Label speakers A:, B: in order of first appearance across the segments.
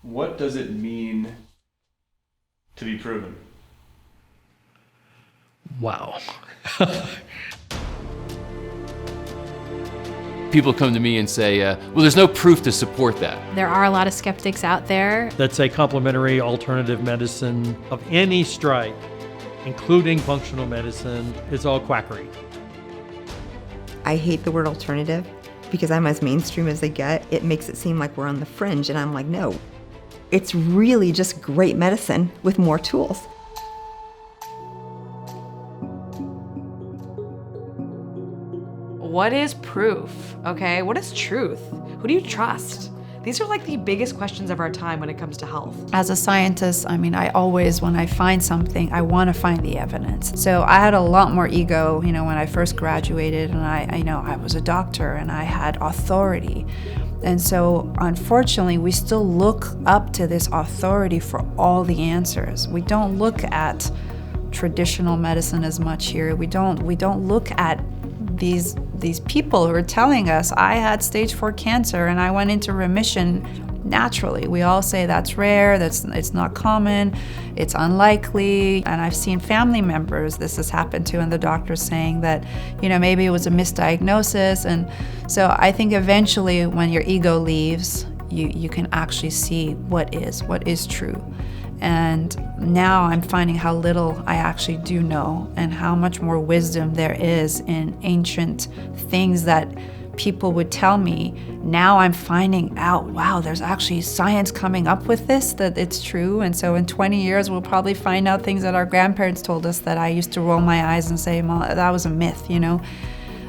A: What does it mean to be proven?
B: Wow. People come to me and say, well, there's no proof to support that.
C: There are a lot of skeptics out there
D: that say complementary alternative medicine of any stripe, including functional medicine, is all quackery.
E: I hate the word alternative because I'm as mainstream as they get. It makes it seem like we're on the fringe, and I'm like, no. It's really just great medicine with more tools.
F: What is proof? Okay, what is truth? Who do you trust? These are like the biggest questions of our time when it comes to health.
G: As a scientist, I always, when I find something, I want to find the evidence. So I had a lot more ego, when I first graduated, and I was a doctor and I had authority. And so unfortunately, we still look up to this authority for all the answers. We don't look at traditional medicine as much here. We don't look at these people who are telling us, I had stage 4 cancer and I went into remission naturally. We all say that's rare, it's not common, it's unlikely. And I've seen family members this has happened to, and the doctors saying that, maybe it was a misdiagnosis. And so I think eventually when your ego leaves, you can actually see what is true. And now I'm finding how little I actually do know and how much more wisdom there is in ancient things that people would tell me. Now I'm finding out, wow, there's actually science coming up with this, that it's true. And so in 20 years, we'll probably find out things that our grandparents told us that I used to roll my eyes and say, well, that was a myth,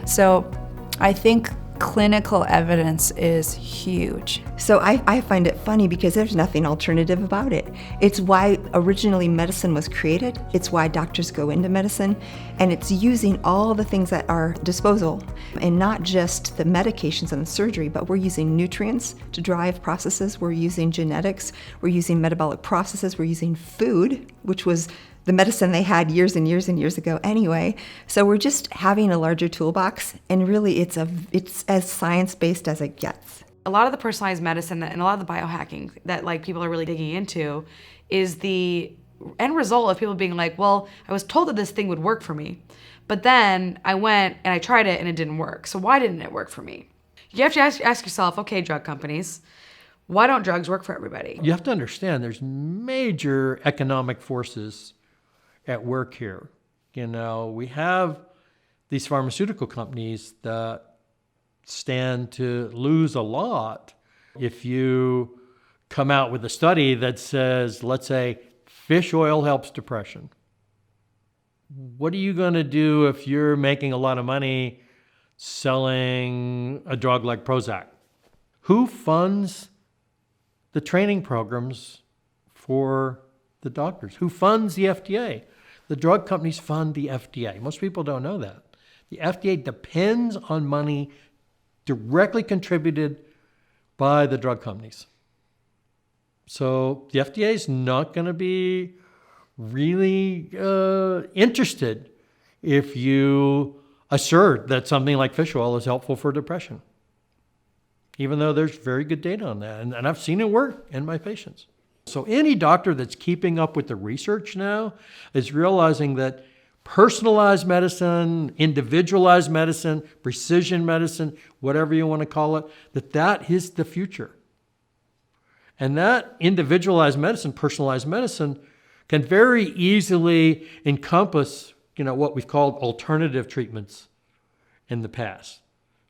G: So I think clinical evidence is huge.
E: So I find it funny because there's nothing alternative about it. It's why originally medicine was created. It's why doctors go into medicine. And it's using all the things at our disposal, and not just the medications and the surgery, but we're using nutrients to drive processes. We're using genetics. We're using metabolic processes. We're using food, which was the medicine they had years and years and years ago anyway. So we're just having a larger toolbox, and really it's as science-based as it gets.
F: A lot of the personalized medicine and a lot of the biohacking that people are really digging into is the end result of people being like, well, I was told that this thing would work for me, but then I went and I tried it and it didn't work. So why didn't it work for me? You have to ask yourself, okay, drug companies, why don't drugs work for everybody?
D: You have to understand there's major economic forces at work here. We have these pharmaceutical companies that stand to lose a lot if you come out with a study that says, let's say, fish oil helps depression. What are you going to do if you're making a lot of money selling a drug like Prozac? Who funds the training programs for the doctors? Who funds the FDA? The drug companies fund the FDA. Most people don't know that. The FDA depends on money directly contributed by the drug companies. So the FDA is not going to be really interested if you assert that something like fish oil is helpful for depression, even though there's very good data on that. And I've seen it work in my patients. So any doctor that's keeping up with the research now is realizing that personalized medicine, individualized medicine, precision medicine, whatever you want to call it, that is the future. And that individualized medicine, personalized medicine, can very easily encompass, what we've called alternative treatments in the past.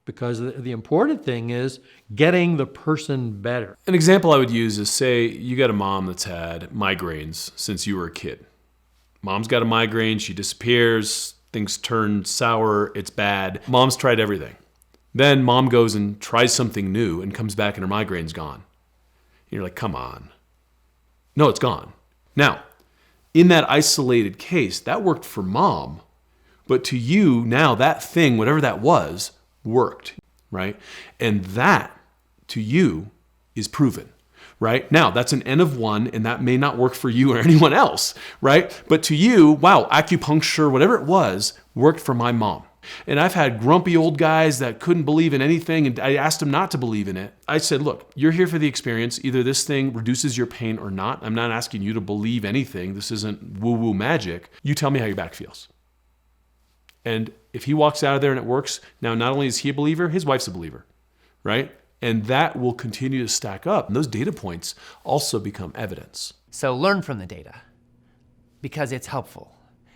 D: Because the important thing is getting the person better.
H: An example I would use is, say you got a mom that's had migraines since you were a kid. Mom's got a migraine, she disappears, things turn sour, it's bad. Mom's tried everything. Then mom goes and tries something new and comes back and her migraine's gone. You're like, come on. No, it's gone. Now, in that isolated case, that worked for mom, but to you now that thing, whatever that was, worked, right? And that, to you, is proven, right? Now, that's an N of 1, and that may not work for you or anyone else, right? But to you, wow, acupuncture, whatever it was, worked for my mom. And I've had grumpy old guys that couldn't believe in anything, and I asked them not to believe in it. I said, look, you're here for the experience. Either this thing reduces your pain or not. I'm not asking you to believe anything. This isn't woo-woo magic. You tell me how your back feels. And if he walks out of there and it works, now not only is he a believer, his wife's a believer, right? And that will continue to stack up. And those data points also become evidence.
I: So learn from the data because it's helpful,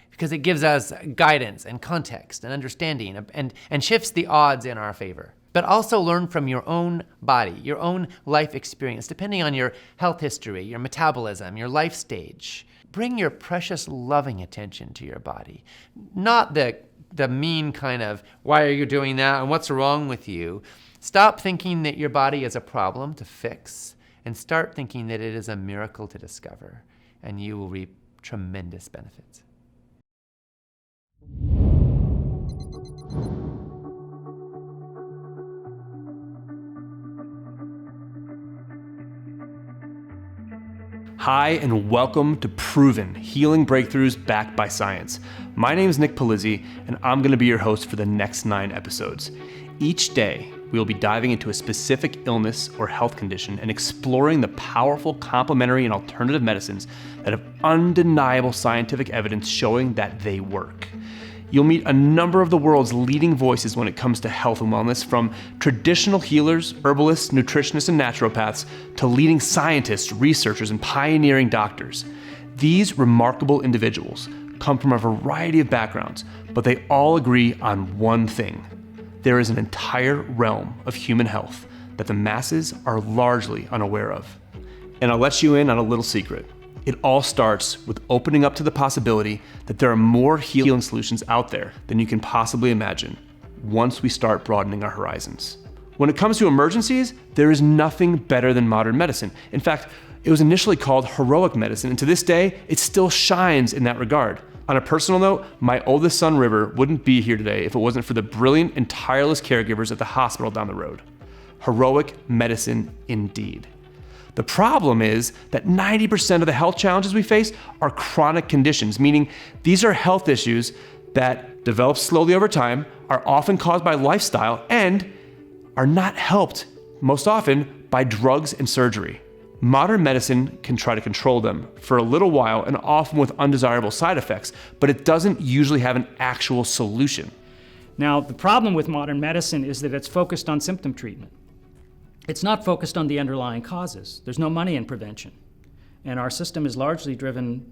I: because it gives us guidance and context and understanding and shifts the odds in our favor. But also learn from your own body, your own life experience, depending on your health history, your metabolism, your life stage. Bring your precious loving attention to your body, not the mean kind of, why are you doing that and what's wrong with you? Stop thinking that your body is a problem to fix and start thinking that it is a miracle to discover, and you will reap tremendous benefits.
A: Hi, and welcome to Proven, Healing Breakthroughs Backed by Science. My name is Nick Palizzi, and I'm going to be your host for the next 9 episodes. Each day, we will be diving into a specific illness or health condition and exploring the powerful complementary and alternative medicines that have undeniable scientific evidence showing that they work. You'll meet a number of the world's leading voices when it comes to health and wellness, from traditional healers, herbalists, nutritionists, and naturopaths to leading scientists, researchers, and pioneering doctors. These remarkable individuals come from a variety of backgrounds, but they all agree on one thing. There is an entire realm of human health that the masses are largely unaware of. And I'll let you in on a little secret. It all starts with opening up to the possibility that there are more healing solutions out there than you can possibly imagine once we start broadening our horizons. When it comes to emergencies, there is nothing better than modern medicine. In fact, it was initially called heroic medicine, and to this day, it still shines in that regard. On a personal note, my oldest son, River, wouldn't be here today if it wasn't for the brilliant and tireless caregivers at the hospital down the road. Heroic medicine indeed. The problem is that 90% of the health challenges we face are chronic conditions, meaning these are health issues that develop slowly over time, are often caused by lifestyle, and are not helped, most often, by drugs and surgery. Modern medicine can try to control them for a little while and often with undesirable side effects, but it doesn't usually have an actual solution.
J: Now, the problem with modern medicine is that it's focused on symptom treatment. It's not focused on the underlying causes. There's no money in prevention. And our system is largely driven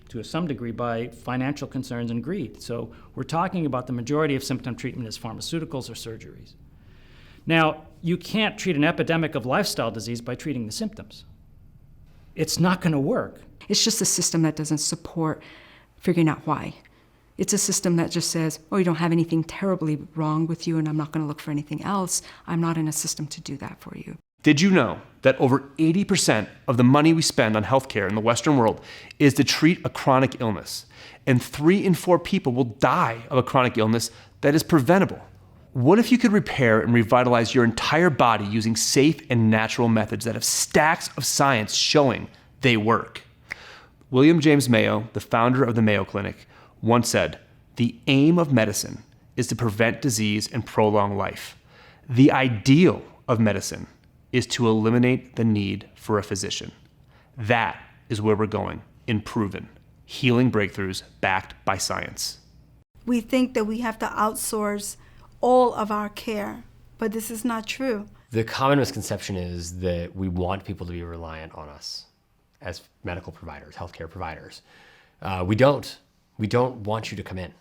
J: to some degree by financial concerns and greed. So we're talking about the majority of symptom treatment as pharmaceuticals or surgeries. Now, you can't treat an epidemic of lifestyle disease by treating the symptoms. It's not going to work.
K: It's just a system that doesn't support figuring out why. It's a system that just says, oh, you don't have anything terribly wrong with you and I'm not going to look for anything else. I'm not in a system to do that for you.
A: Did you know that over 80% of the money we spend on healthcare in the Western world is to treat a chronic illness? And 3 in 4 people will die of a chronic illness that is preventable. What if you could repair and revitalize your entire body using safe and natural methods that have stacks of science showing they work? William James Mayo, the founder of the Mayo Clinic, once said, "The aim of medicine is to prevent disease and prolong life. The ideal of medicine is to eliminate the need for a physician." That is where we're going in Proven, Healing Breakthroughs Backed by Science.
L: We think that we have to outsource all of our care, but this is not true.
M: The common misconception is that we want people to be reliant on us as medical providers, healthcare providers. We don't. We don't want you to come in.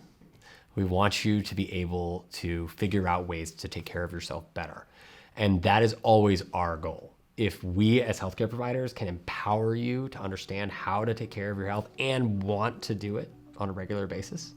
M: We want you to be able to figure out ways to take care of yourself better. And that is always our goal. If we as healthcare providers can empower you to understand how to take care of your health and want to do it on a regular basis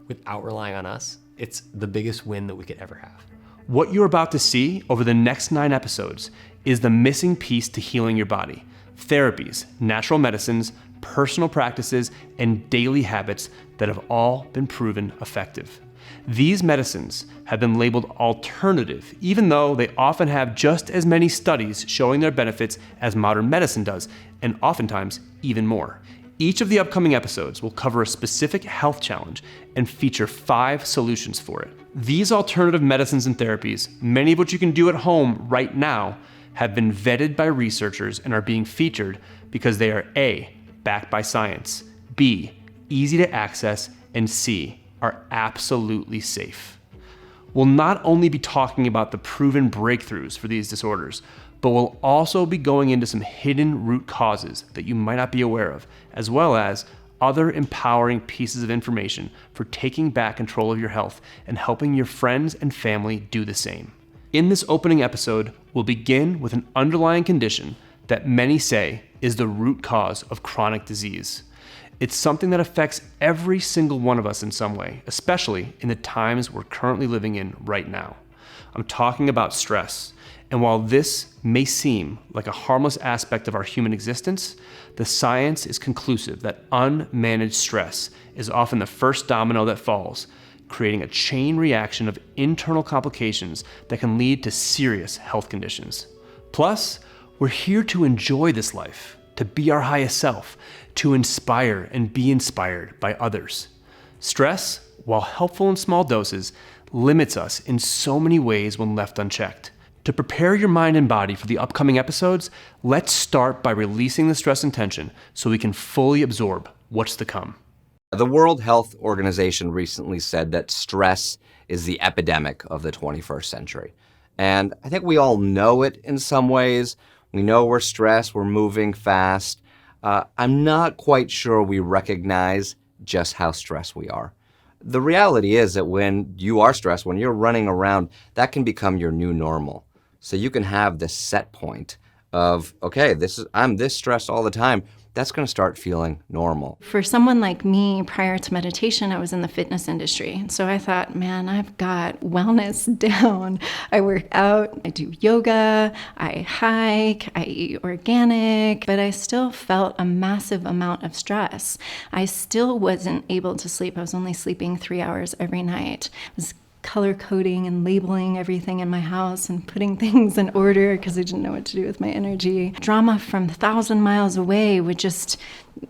M: without relying on us, it's the biggest win that we could ever have.
A: What you're about to see over the next 9 episodes is the missing piece to healing your body. Therapies, natural medicines, personal practices, and daily habits that have all been proven effective. These medicines have been labeled alternative, even though they often have just as many studies showing their benefits as modern medicine does, and oftentimes even more. Each of the upcoming episodes will cover a specific health challenge and feature 5 solutions for it. These alternative medicines and therapies, many of which you can do at home right now, have been vetted by researchers and are being featured because they are A, backed by science, B, easy to access, and C, are absolutely safe. We'll not only be talking about the proven breakthroughs for these disorders, but we'll also be going into some hidden root causes that you might not be aware of, as well as other empowering pieces of information for taking back control of your health and helping your friends and family do the same. In this opening episode, we'll begin with an underlying condition that many say is the root cause of chronic disease. It's something that affects every single one of us in some way, especially in the times we're currently living in right now. I'm talking about stress. And while this may seem like a harmless aspect of our human existence, the science is conclusive that unmanaged stress is often the first domino that falls, creating a chain reaction of internal complications that can lead to serious health conditions. Plus, we're here to enjoy this life, to be our highest self, to inspire and be inspired by others. Stress, while helpful in small doses, limits us in so many ways when left unchecked. To prepare your mind and body for the upcoming episodes, let's start by releasing the stress and tension so we can fully absorb what's to come.
N: The World Health Organization recently said that stress is the epidemic of the 21st century. And I think we all know it in some ways. We know we're stressed, we're moving fast. I'm not quite sure we recognize just how stressed we are. The reality is that when you are stressed, when you're running around, that can become your new normal. So you can have this set point of, okay, I'm this stressed all the time. That's going to start feeling normal.
C: For someone like me, prior to meditation, I was in the fitness industry. So I thought, man, I've got wellness down. I work out, I do yoga, I hike, I eat organic, but I still felt a massive amount of stress. I still wasn't able to sleep. I was only sleeping 3 hours every night. I was color coding and labeling everything in my house and putting things in order because I didn't know what to do with my energy. Drama from 1,000 miles away would just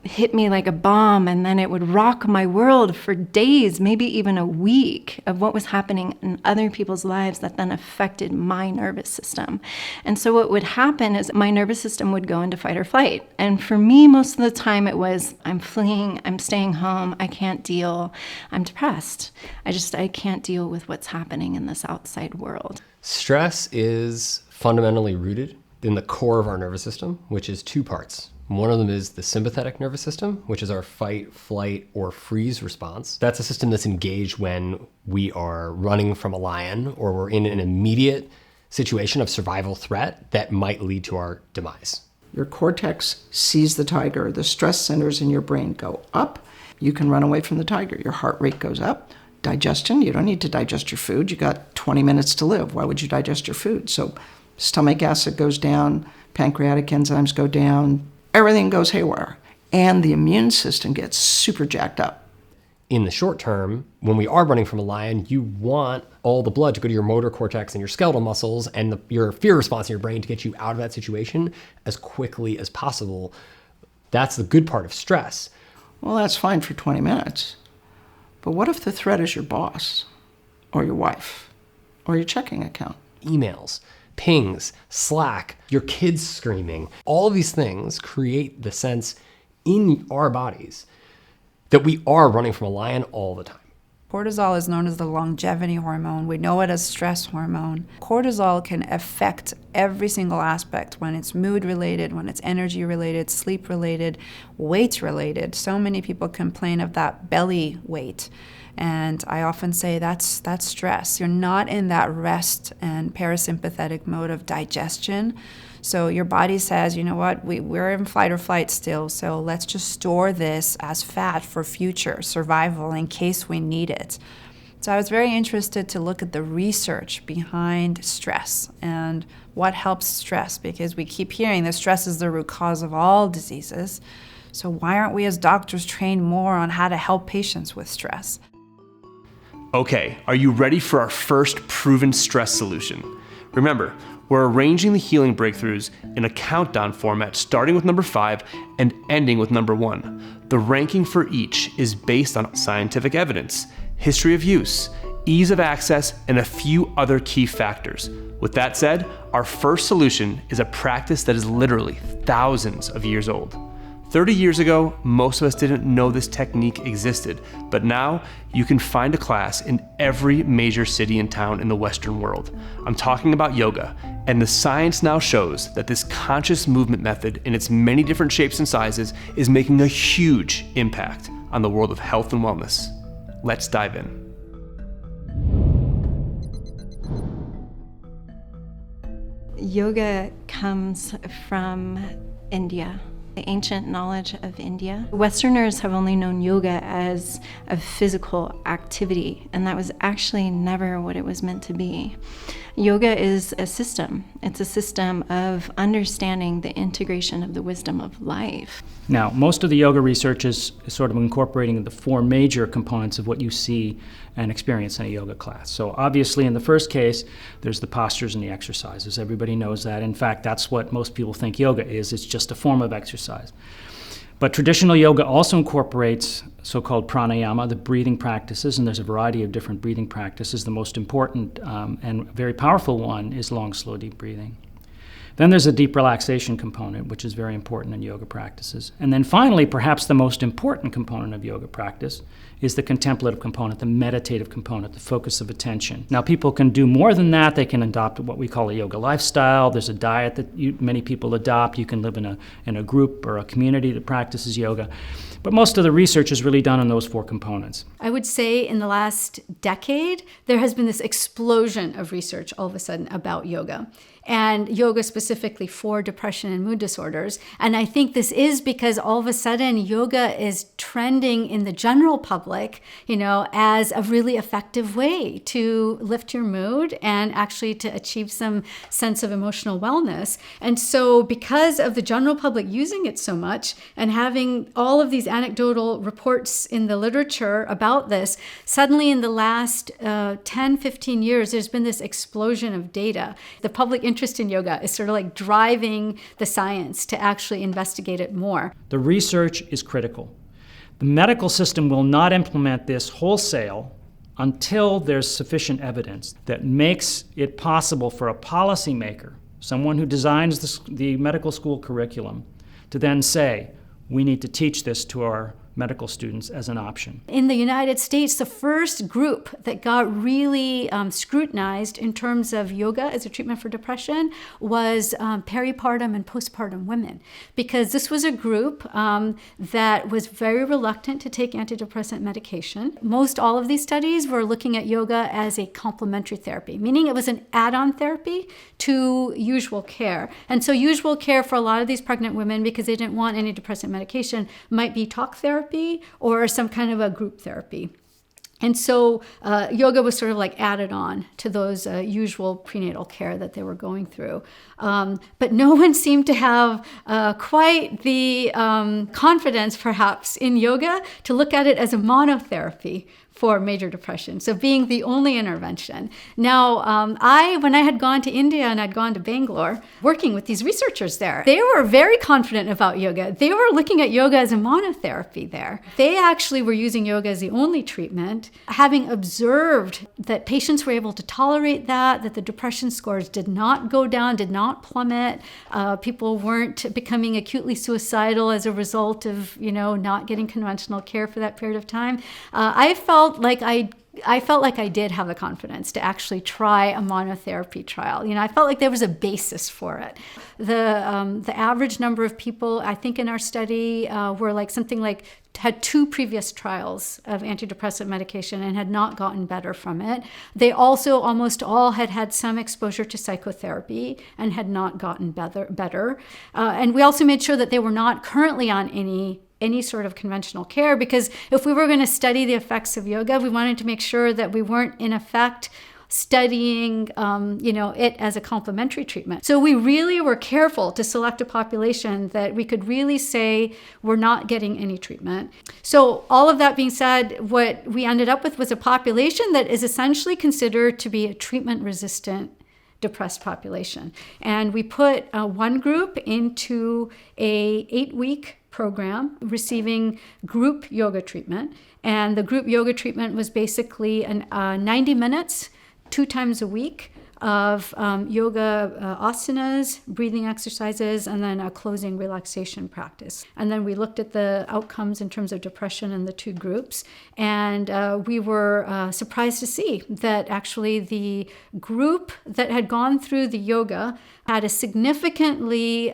C: hit me like a bomb, and then it would rock my world for days, maybe even a week, of what was happening in other people's lives that then affected my nervous system. And so what would happen is my nervous system would go into fight or flight. And for me, most of the time it was, I'm fleeing, I'm staying home, I can't deal, I'm depressed. I can't deal with what's happening in this outside world.
M: Stress is fundamentally rooted in the core of our nervous system, which is two parts. One of them is the sympathetic nervous system, which is our fight, flight, or freeze response. That's a system that's engaged when we are running from a lion or we're in an immediate situation of survival threat that might lead to our demise.
O: Your cortex sees the tiger. The stress centers in your brain go up. You can run away from the tiger. Your heart rate goes up. Digestion, you don't need to digest your food. You got 20 minutes to live. Why would you digest your food? So stomach acid goes down, pancreatic enzymes go down, everything goes haywire. And the immune system gets super jacked up.
M: In the short term, when we are running from a lion, you want all the blood to go to your motor cortex and your skeletal muscles and your fear response in your brain to get you out of that situation as quickly as possible. That's the good part of stress.
O: Well, that's fine for 20 minutes. But what if the threat is your boss or your wife or your checking account?
M: Emails, pings, Slack, your kids screaming. All of these things create the sense in our bodies that we are running from a lion all the time.
G: Cortisol is known as the longevity hormone. We know it as stress hormone. Cortisol can affect every single aspect when it's mood related, when it's energy related, sleep related, weight related. So many people complain of that belly weight. And I often say that's stress. You're not in that rest and parasympathetic mode of digestion. So your body says, you know what, we're in flight or flight still, so let's just store this as fat for future survival in case we need it. So I was very interested to look at the research behind stress and what helps stress, because we keep hearing that stress is the root cause of all diseases. So why aren't we as doctors trained more on how to help patients with stress?
A: Okay, are you ready for our first proven stress solution? Remember, we're arranging the healing breakthroughs in a countdown format, starting with number 5 and ending with number 1. The ranking for each is based on scientific evidence, history of use, ease of access, and a few other key factors. With that said, our first solution is a practice that is literally thousands of years old. 30 years ago, most of us didn't know this technique existed, but now you can find a class in every major city and town in the Western world. I'm talking about yoga, and the science now shows that this conscious movement method in its many different shapes and sizes is making a huge impact on the world of health and wellness. Let's dive in.
C: Yoga comes from India, the ancient knowledge of India. Westerners have only known yoga as a physical activity, and that was actually never what it was meant to be. Yoga is a system. It's a system of understanding the integration of the wisdom of life.
J: Now, most of the yoga research is sort of incorporating the four major components of what you see and experience in a yoga class. So obviously in the first case, there's the postures and the exercises. Everybody knows that. In fact, that's what most people think yoga is. It's just a form of exercise. But traditional yoga also incorporates so-called pranayama, the breathing practices, and there's a variety of different breathing practices. The most important and very powerful one is long, slow, deep breathing. Then there's a deep relaxation component, which is very important in yoga practices. And then finally, perhaps the most important component of yoga practice is the contemplative component, the meditative component, the focus of attention. Now, people can do more than that. They can adopt what we call a yoga lifestyle. There's a diet that many people adopt. You can live in a group or a community that practices yoga. But most of the research is really done on those four components.
P: I would say in the last decade, there has been this explosion of research all of a sudden about yoga, and yoga specifically for depression and mood disorders. And I think this is because all of a sudden yoga is trending in the general public, as a really effective way to lift your mood and actually to achieve some sense of emotional wellness. And so because of the general public using it so much and having all of these anecdotal reports in the literature about this, suddenly in the last 10, 15 years, there's been this explosion of data. The public interest in yoga is sort of like driving the science to actually investigate it more.
J: The research is critical. The medical system will not implement this wholesale until there's sufficient evidence that makes it possible for a policymaker, someone who designs the medical school curriculum, to then say, we need to teach this to our medical students as an option.
P: In the United States, the first group that got really scrutinized in terms of yoga as a treatment for depression was peripartum and postpartum women, because this was a group that was very reluctant to take antidepressant medication. Most all of these studies were looking at yoga as a complementary therapy, meaning it was an add-on therapy to usual care. And so usual care for a lot of these pregnant women, because they didn't want antidepressant medication, might be talk therapy or some kind of a group therapy. And so yoga was sort of like added on to those usual prenatal care that they were going through. But no one seemed to have quite the confidence, perhaps, in yoga to look at it as a monotherapy for major depression, so being the only intervention. Now, when I had gone to India and I'd gone to Bangalore, working with these researchers there, they were very confident about yoga. They were looking at yoga as a monotherapy there. They actually were using yoga as the only treatment, having observed that patients were able to tolerate that the depression scores did not go down, did not plummet. People weren't becoming acutely suicidal as a result of, not getting conventional care for that period of time. I felt like I did have the confidence to actually try a monotherapy trial. I felt like there was a basis for it. The average number of people, I think, in our study were had 2 previous trials of antidepressant medication and had not gotten better from it. They also almost all had some exposure to psychotherapy and had not gotten better. And we also made sure that they were not currently on any sort of conventional care, because if we were going to study the effects of yoga, we wanted to make sure that we weren't in effect studying it as a complementary treatment. So we really were careful to select a population that we could really say we're not getting any treatment. So all of that being said, what we ended up with was a population that is essentially considered to be a treatment-resistant depressed population. And we put one group into a 8-week program receiving group yoga treatment. And the group yoga treatment was basically 90 minutes, 2 times a week, of yoga asanas, breathing exercises, and then a closing relaxation practice. And then we looked at the outcomes in terms of depression in the 2 groups. And we were surprised to see that actually the group that had gone through the yoga had a significantly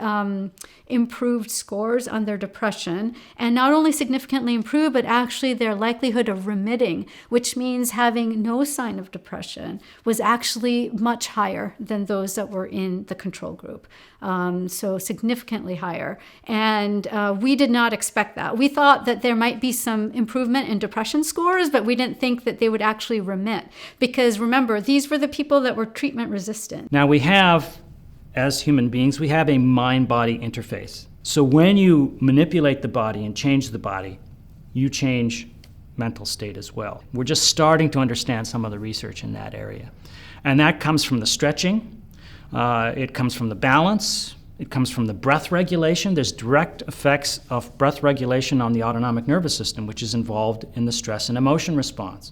P: improved scores on their depression, and not only significantly improved, but actually their likelihood of remitting, which means having no sign of depression, was actually much higher than those that were in the control group. So significantly higher. And we did not expect that. We thought that there might be some improvement in depression scores, but we didn't think that they would actually remit. Because remember, these were the people that were treatment resistant.
J: Now we have, as human beings, we have a mind-body interface. So when you manipulate the body and change the body, you change mental state as well. We're just starting to understand some of the research in that area. And that comes from the stretching, it comes from the balance, it comes from the breath regulation. There's direct effects of breath regulation on the autonomic nervous system, which is involved in the stress and emotion response.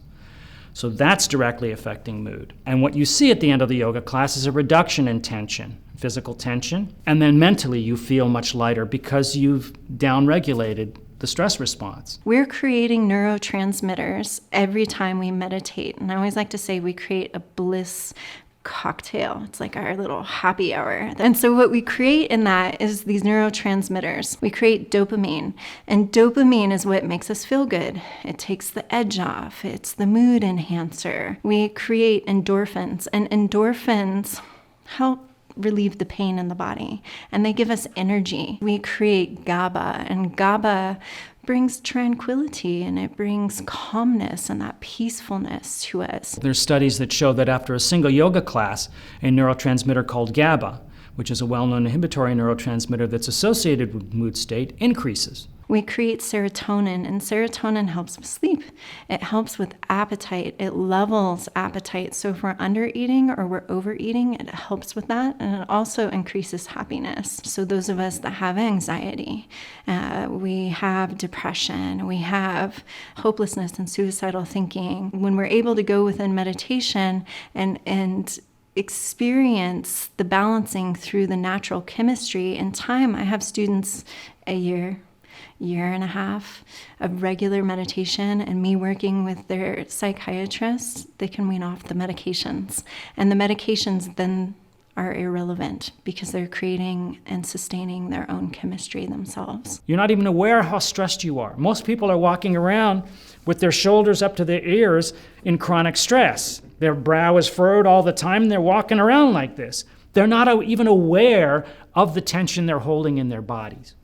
J: So that's directly affecting mood. And what you see at the end of the yoga class is a reduction in tension, physical tension, and then mentally you feel much lighter because you've downregulated the stress response.
C: We're creating neurotransmitters every time we meditate. And I always like to say we create a bliss cocktail. It's like our little happy hour. And so what we create in that is these neurotransmitters. We create dopamine, and dopamine is what makes us feel good. It takes the edge off. It's the mood enhancer. We create endorphins, and endorphins help relieve the pain in the body, and they give us energy. We create GABA, and GABA brings tranquility, and it brings calmness and that peacefulness to us.
J: There's studies that show that after a single yoga class, a neurotransmitter called GABA, which is a well-known inhibitory neurotransmitter that's associated with mood state, increases.
C: We create serotonin, and serotonin helps with sleep. It helps with appetite. It levels appetite. So if we're undereating or we're overeating, it helps with that, and it also increases happiness. So those of us that have anxiety, we have depression, we have hopelessness and suicidal thinking. When we're able to go within meditation and experience the balancing through the natural chemistry in time, I have students a year and a half of regular meditation and me working with their psychiatrists, they can wean off the medications. And the medications then are irrelevant because they're creating and sustaining their own chemistry themselves.
J: You're not even aware how stressed you are. Most people are walking around with their shoulders up to their ears in chronic stress. Their brow is furrowed all the time, and they're walking around like this. They're not even aware of the tension they're holding in their bodies.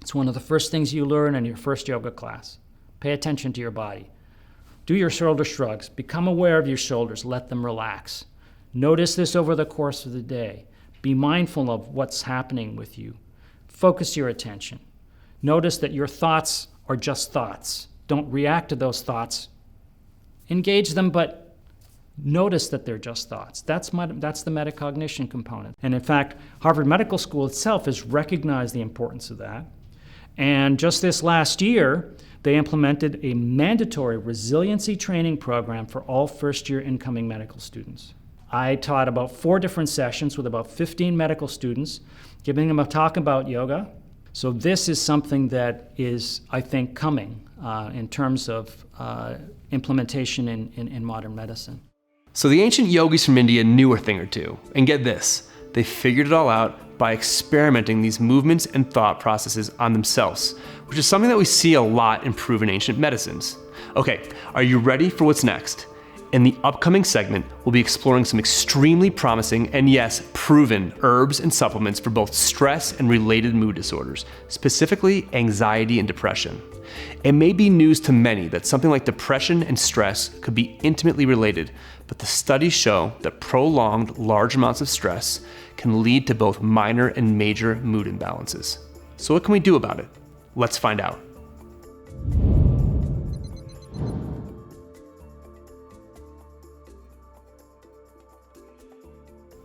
J: It's one of the first things you learn in your first yoga class. Pay attention to your body. Do your shoulder shrugs. Become aware of your shoulders. Let them relax. Notice this over the course of the day. Be mindful of what's happening with you. Focus your attention. Notice that your thoughts are just thoughts. Don't react to those thoughts. Engage them, but notice that they're just thoughts. That's the metacognition component. And in fact, Harvard Medical School itself has recognized the importance of that. And just this last year, they implemented a mandatory resiliency training program for all first-year incoming medical students. I taught about 4 different sessions with about 15 medical students, giving them a talk about yoga. So this is something that is, I think, coming in terms of implementation in modern medicine.
A: So the ancient yogis from India knew a thing or two. And get this, they figured it all out by experimenting these movements and thought processes on themselves, which is something that we see a lot in proven ancient medicines. Okay, are you ready for what's next? In the upcoming segment, we'll be exploring some extremely promising and yes, proven herbs and supplements for both stress and related mood disorders, specifically anxiety and depression. It may be news to many that something like depression and stress could be intimately related, but the studies show that prolonged large amounts of stress can lead to both minor and major mood imbalances. So what can we do about it? Let's find out.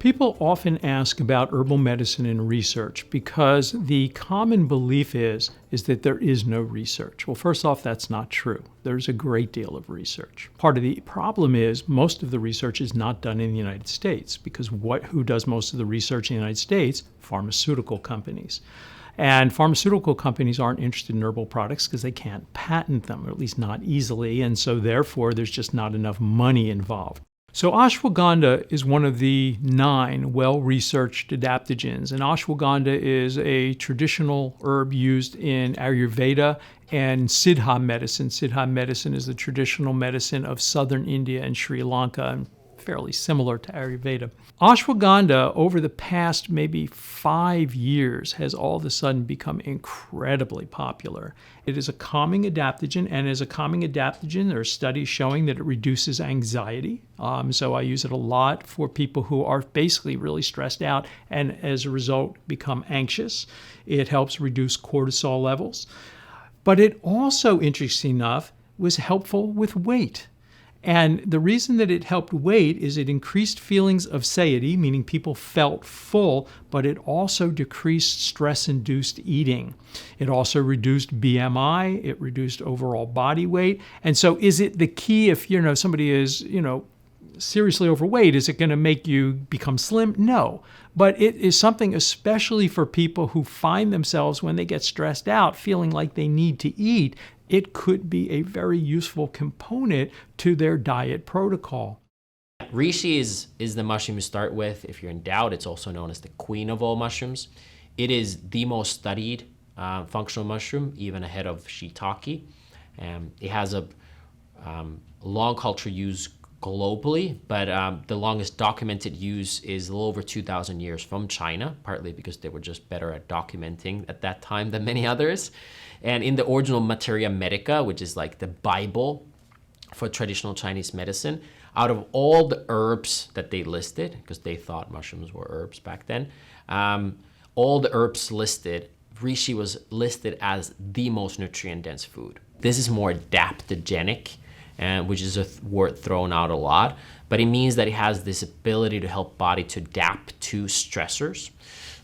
Q: People often ask about herbal medicine and research because the common belief is that there is no research. Well, first off, that's not true. There's a great deal of research. Part of the problem is most of the research is not done in the United States because who does most of the research in the United States? Pharmaceutical companies. And pharmaceutical companies aren't interested in herbal products because they can't patent them, or at least not easily, and so therefore there's just not enough money involved. So ashwagandha is one of the 9 well-researched adaptogens, and ashwagandha is a traditional herb used in Ayurveda and Siddha medicine. Siddha medicine is the traditional medicine of southern India and Sri Lanka, and fairly similar to Ayurveda. Ashwagandha, over the past maybe 5 years, has all of a sudden become incredibly popular. It is a calming adaptogen, and as a calming adaptogen, there are studies showing that it reduces anxiety. So I use it a lot for people who are basically really stressed out and as a result become anxious. It helps reduce cortisol levels. But it also, interesting enough, was helpful with weight. And the reason that it helped weight is it increased feelings of satiety, meaning people felt full, but it also decreased stress-induced eating. It also reduced BMI, it reduced overall body weight. And so is it the key if, somebody is, seriously overweight, is it going to make you become slim? No. But it is something especially for people who find themselves when they get stressed out, feeling like they need to eat. It could be a very useful component to their diet protocol.
R: Reishi is the mushroom you start with. If you're in doubt, it's also known as the queen of all mushrooms. It is the most studied functional mushroom, even ahead of shiitake. It has a long cultural use globally, but the longest documented use is a little over 2,000 years from China, partly because they were just better at documenting at that time than many others. And in the original Materia Medica, which is like the Bible for traditional Chinese medicine, out of all the herbs that they listed, because they thought mushrooms were herbs back then, all the herbs listed, reishi was listed as the most nutrient-dense food. This is more adaptogenic, which is a word thrown out a lot, but it means that it has this ability to help body to adapt to stressors.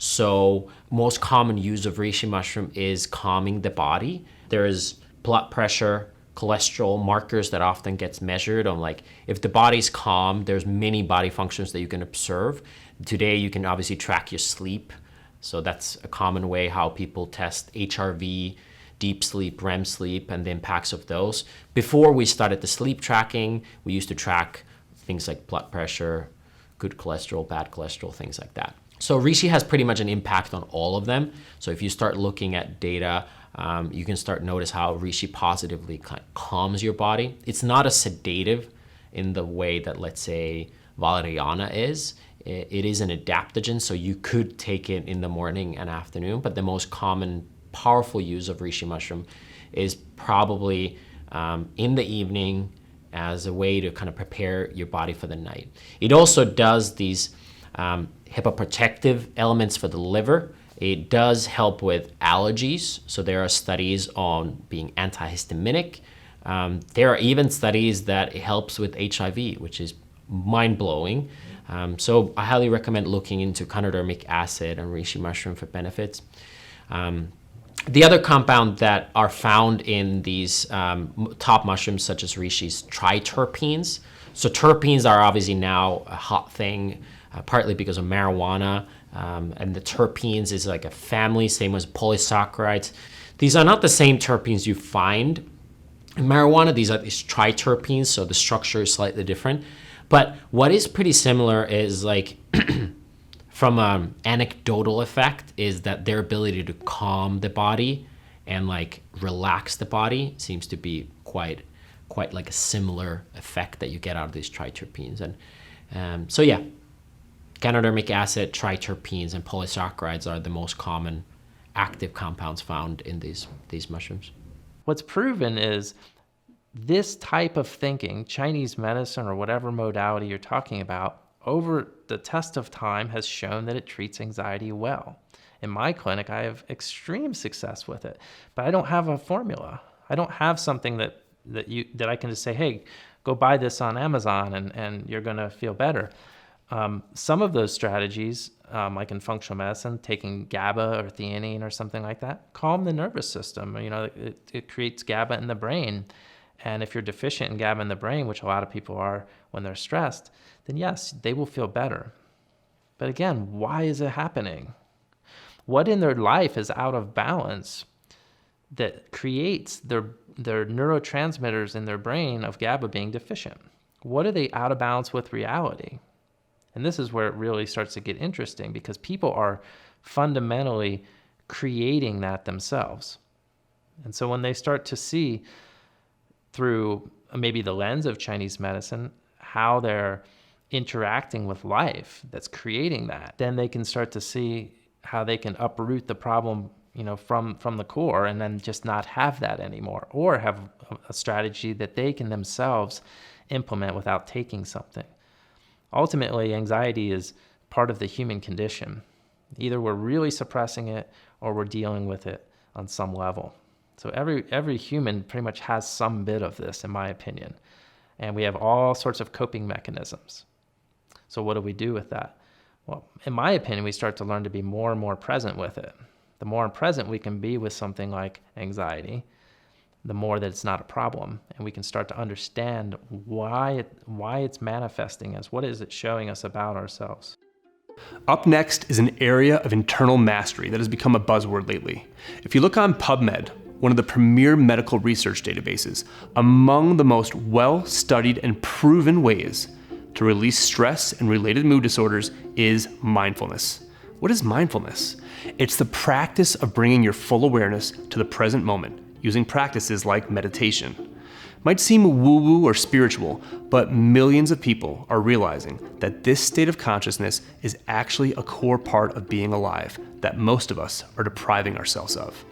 R: So most common use of reishi mushroom is calming the body. There is blood pressure, cholesterol markers that often gets measured on, like, if the body's calm, there's many body functions that you can observe. Today you can obviously track your sleep. So that's a common way how people test HRV, deep sleep, REM sleep, and the impacts of those. Before we started the sleep tracking, we used to track things like blood pressure, good cholesterol, bad cholesterol, things like that. So reishi has pretty much an impact on all of them. So if you start looking at data, you can start notice how reishi positively calms your body. It's not a sedative in the way that, let's say, valeriana is. It is an adaptogen, so you could take it in the morning and afternoon, but the most common powerful use of reishi mushroom is probably in the evening as a way to kind of prepare your body for the night. It also does these hepatoprotective elements for the liver. It does help with allergies, so there are studies on being antihistaminic. There are even studies that it helps with HIV, which is mind-blowing. So I highly recommend looking into Chanodermic acid and reishi mushroom for benefits. The other compound that are found in these top mushrooms, such as reishi, is triterpenes. So terpenes are obviously now a hot thing, partly because of marijuana. And the terpenes is like a family, same as polysaccharides. These are not the same terpenes you find in marijuana. These are these triterpenes, so the structure is slightly different. But what is pretty similar is, like, from an anecdotal effect, is that their ability to calm the body and like relax the body seems to be quite like a similar effect that you get out of these triterpenes. And so yeah, Chanodermic acid, triterpenes, and polysaccharides are the most common active compounds found in these mushrooms.
S: What's proven is this type of thinking, Chinese medicine or whatever modality you're talking about, over the test of time has shown that it treats anxiety well. In my clinic, I have extreme success with it, but I don't have a formula. I don't have something that I can just say, hey, go buy this on Amazon and you're gonna feel better. Some of those strategies, like in functional medicine, taking GABA or theanine or something like that, calm the nervous system. It creates GABA in the brain. And if you're deficient in GABA in the brain, which a lot of people are when they're stressed, then yes, they will feel better. But again, why is it happening? What in their life is out of balance that creates their neurotransmitters in their brain of GABA being deficient? What are they out of balance with reality? And this is where it really starts to get interesting, because people are fundamentally creating that themselves. And so when they start to see through maybe the lens of Chinese medicine how they're interacting with life that's creating that, then they can start to see how they can uproot the problem, from the core, and then just not have that anymore, or have a strategy that they can themselves implement without taking something. Ultimately, anxiety is part of the human condition. Either we're really suppressing it or we're dealing with it on some level. So every human pretty much has some bit of this, in my opinion. And we have all sorts of coping mechanisms. So what do we do with that? Well, in my opinion, we start to learn to be more and more present with it. The more present we can be with something like anxiety, the more that it's not a problem, and we can start to understand why it's manifesting us. What is it showing us about ourselves?
A: Up next is an area of internal mastery that has become a buzzword lately. If you look on PubMed, one of the premier medical research databases, among the most well-studied and proven ways to release stress and related mood disorders is mindfulness. What is mindfulness? It's the practice of bringing your full awareness to the present moment, using practices like meditation. Might seem woo-woo or spiritual, but millions of people are realizing that this state of consciousness is actually a core part of being alive that most of us are depriving ourselves of.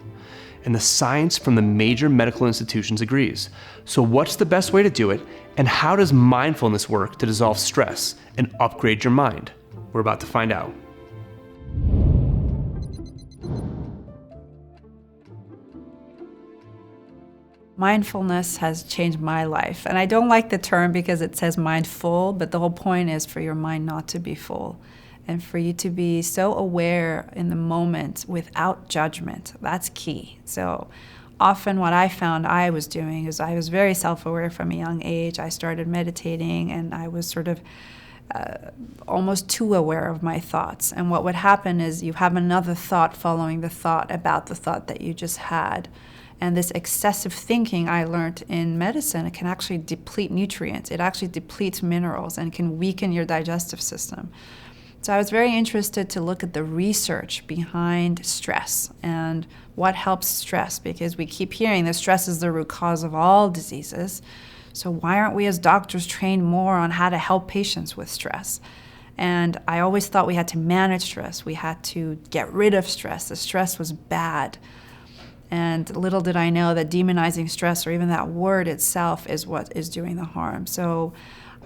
A: And the science from the major medical institutions agrees. So what's the best way to do it, and how does mindfulness work to dissolve stress and upgrade your mind? We're about to find out.
G: Mindfulness has changed my life. And I don't like the term because it says mindful, but the whole point is for your mind not to be full and for you to be so aware in the moment without judgment. That's key. So often what I found I was doing is I was very self-aware from a young age. I started meditating and I was sort of almost too aware of my thoughts. And what would happen is you have another thought following the thought about the thought that you just had. And this excessive thinking I learned in medicine, it can actually deplete nutrients. It actually depletes minerals and can weaken your digestive system. So I was very interested to look at the research behind stress and what helps stress, because we keep hearing that stress is the root cause of all diseases. So why aren't we as doctors trained more on how to help patients with stress? And I always thought we had to manage stress. We had to get rid of stress. The stress was bad. And little did I know that demonizing stress, or even that word itself, is what is doing the harm. So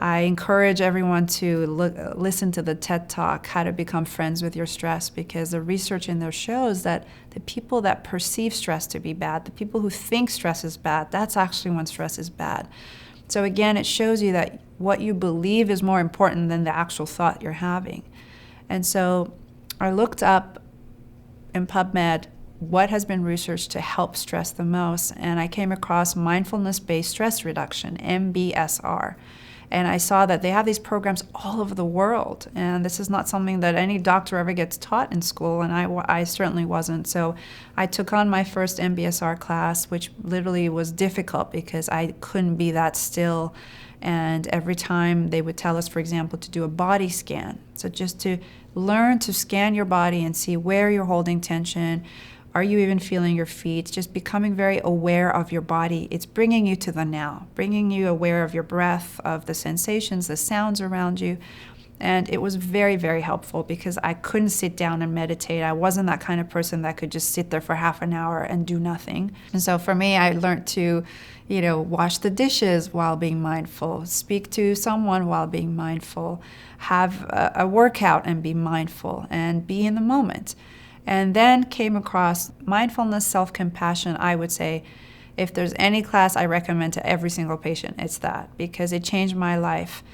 G: I encourage everyone to listen to the TED Talk, How to Become Friends with Your Stress, because the research in there shows that the people that perceive stress to be bad, the people who think stress is bad, that's actually when stress is bad. So again, it shows you that what you believe is more important than the actual thought you're having. And so I looked up in PubMed what has been researched to help stress the most, and I came across mindfulness-based stress reduction, MBSR. And I saw that they have these programs all over the world, and this is not something that any doctor ever gets taught in school, and I certainly wasn't. So I took on my first MBSR class, which literally was difficult because I couldn't be that still. And every time they would tell us, for example, to do a body scan. So just to learn to scan your body and see where you're holding tension. Are you even feeling your feet? Just becoming very aware of your body. It's bringing you to the now, bringing you aware of your breath, of the sensations, the sounds around you. And it was very, very helpful because I couldn't sit down and meditate. I wasn't that kind of person that could just sit there for half an hour and do nothing. And so for me, I learned to, wash the dishes while being mindful, speak to someone while being mindful, have a workout and be mindful, and be in the moment. And then came across mindfulness, self-compassion. I would say if there's any class I recommend to every single patient, it's that, because it changed my life.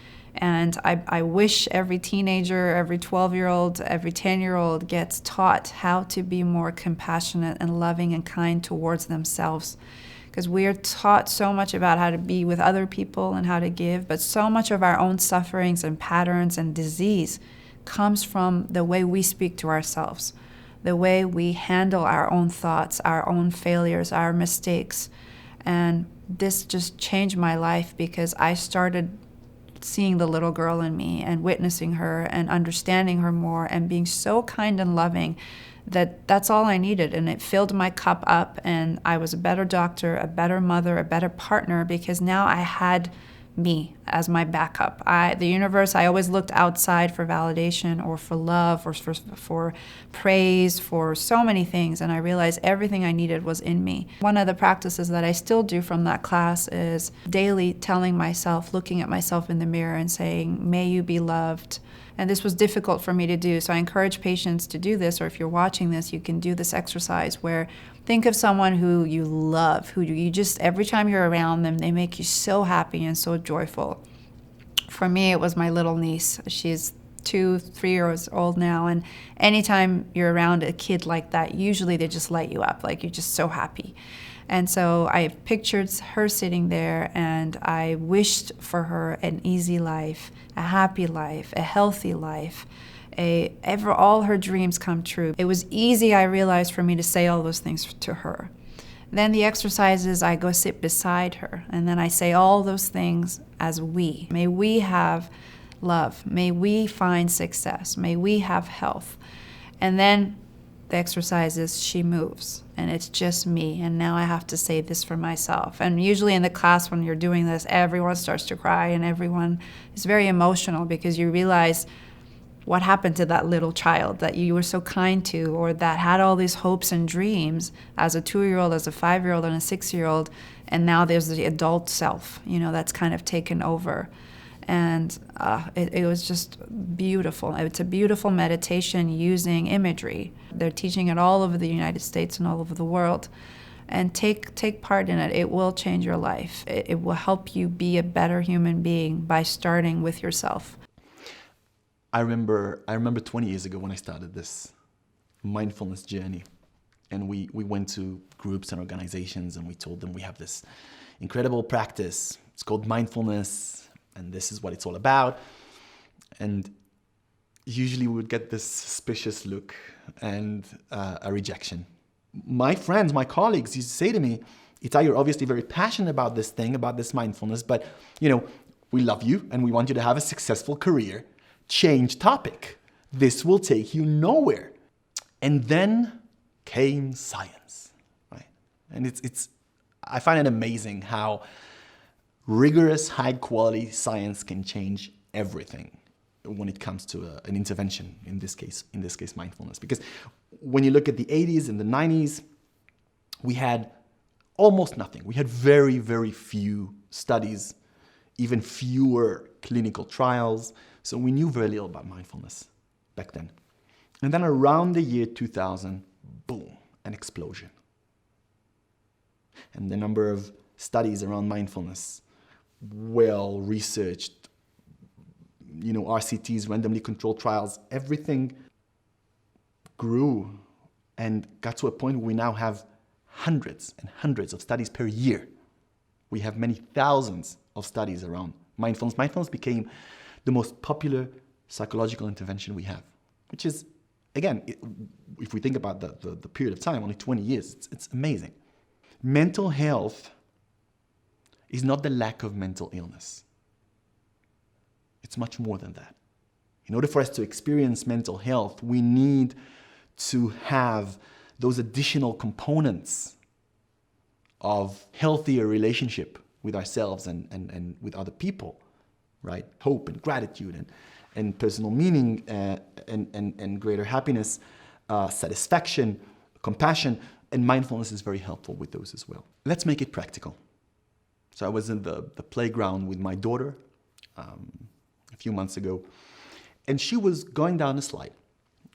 G: And I wish every teenager, every 12-year-old, every 10-year-old gets taught how to be more compassionate and loving and kind towards themselves. Because we are taught so much about how to be with other people and how to give, but so much of our own sufferings and patterns and disease comes from the way we speak to ourselves, the way we handle our own thoughts, our own failures, our mistakes. And this just changed my life because I started seeing the little girl in me and witnessing her and understanding her more and being so kind and loving that's all I needed. And it filled my cup up, and I was a better doctor, a better mother, a better partner, because now I had me as my backup. The universe, I always looked outside for validation or for love or for praise, for so many things, and I realized everything I needed was in me. One of the practices that I still do from that class is daily telling myself, looking at myself in the mirror and saying, may you be loved. And this was difficult for me to do, so I encourage patients to do this, or if you're watching this, you can do this exercise where think of someone who you love, who you just, every time you're around them, they make you so happy and so joyful. For me, it was my little niece. She's 2-3 years old now, and anytime you're around a kid like that, usually they just light you up, like you're just so happy. And so I pictured her sitting there, and I wished for her an easy life, a happy life, a healthy life, all her dreams come true. It was easy, I realized, for me to say all those things to her. Then the exercises, I go sit beside her, and then I say all those things as we. May we have love. May we find success. May we have health. And then the exercises, she moves, and it's just me, and now I have to say this for myself. And usually in the class when you're doing this, everyone starts to cry, and everyone is very emotional because you realize what happened to that little child that you were so kind to, or that had all these hopes and dreams as a 2-year-old, as a 5-year-old, and a 6-year-old, and now there's the adult self, that's kind of taken over. And it was just beautiful. It's a beautiful meditation using imagery. They're teaching it all over the United States and all over the world. And take part in it. It will change your life. It will help you be a better human being by starting with yourself.
T: I remember 20 years ago when I started this mindfulness journey. And we went to groups and organizations, and we told them we have this incredible practice. It's called mindfulness. And this is what it's all about. And usually we would get this suspicious look and a rejection. My friends, my colleagues used to say to me, Itai, you're obviously very passionate about this thing, about this mindfulness, but we love you and we want you to have a successful career. Change topic. This will take you nowhere. And then came science, right? And I find it amazing how rigorous, high-quality science can change everything when it comes to an intervention, in this case, mindfulness. Because when you look at the 80s and the 90s, we had almost nothing. We had very, very few studies, even fewer clinical trials. So we knew very little about mindfulness back then. And then around the year 2000, boom, an explosion. And the number of studies around mindfulness, well-researched, RCTs, randomly controlled trials, everything grew and got to a point where we now have hundreds and hundreds of studies per year. We have many thousands of studies around mindfulness. Mindfulness became the most popular psychological intervention we have, which is, again, if we think about the period of time, only 20 years, it's amazing. Mental health is not the lack of mental illness. It's much more than that. In order for us to experience mental health, we need to have those additional components of healthier relationship with ourselves and with other people, right? Hope and gratitude and personal meaning and greater happiness, satisfaction, compassion, and mindfulness is very helpful with those as well. Let's make it practical. So I was in the playground with my daughter a few months ago, and she was going down a slide.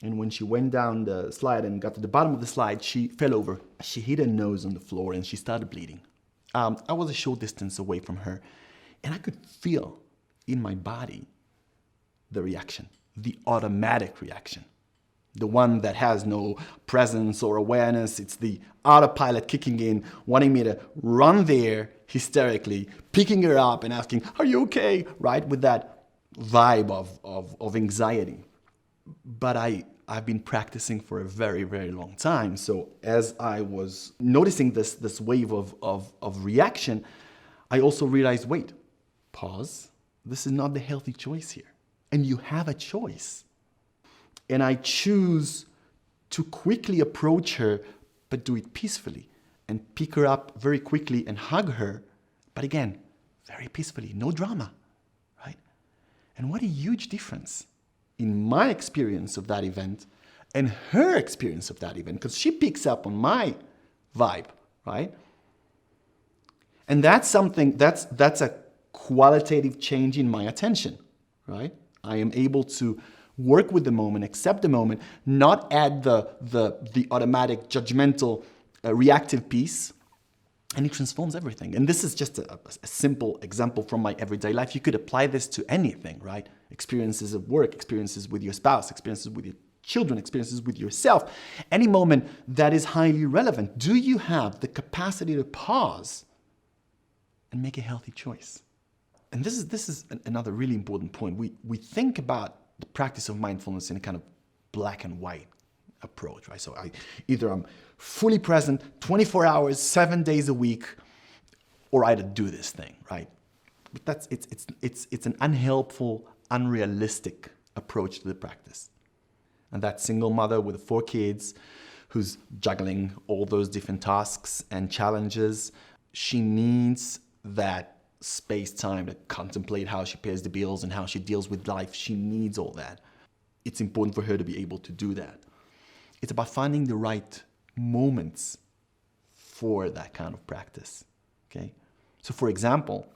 T: And when she went down the slide and got to the bottom of the slide, she fell over. She hit her nose on the floor and she started bleeding. I was a short distance away from her, and I could feel in my body the reaction, the automatic reaction. The one that has no presence or awareness. It's the autopilot kicking in, wanting me to run there hysterically, picking her up and asking, are you okay? Right? With that vibe of anxiety. But I've been practicing for a very, very long time. So as I was noticing this wave of reaction, I also realized, wait, pause. This is not the healthy choice here. And you have a choice. And I choose to quickly approach her, but do it peacefully, and pick her up very quickly and hug her. But again, very peacefully, no drama, right? And what a huge difference in my experience of that event and her experience of that event, because she picks up on my vibe, right? And that's something, that's a qualitative change in my attention, right? I am able to work with the moment, accept the moment, not add the automatic, judgmental, reactive piece, and it transforms everything. And this is just a simple example from my everyday life. You could apply this to anything, right? Experiences at work, experiences with your spouse, experiences with your children, experiences with yourself. Any moment that is highly relevant. Do you have the capacity to pause and make a healthy choice? And this is another really important point. We think about the practice of mindfulness in a kind of black and white approach, right? So either I'm fully present 24 hours, 7 days a week, or I do this thing, right? But it's an unhelpful, unrealistic approach to the practice. And that single mother with 4 kids who's juggling all those different tasks and challenges, she needs that space-time to contemplate how she pays the bills and how she deals with life. She needs all that. It's important for her to be able to do that. It's about finding the right moments for that kind of practice, okay? So for example,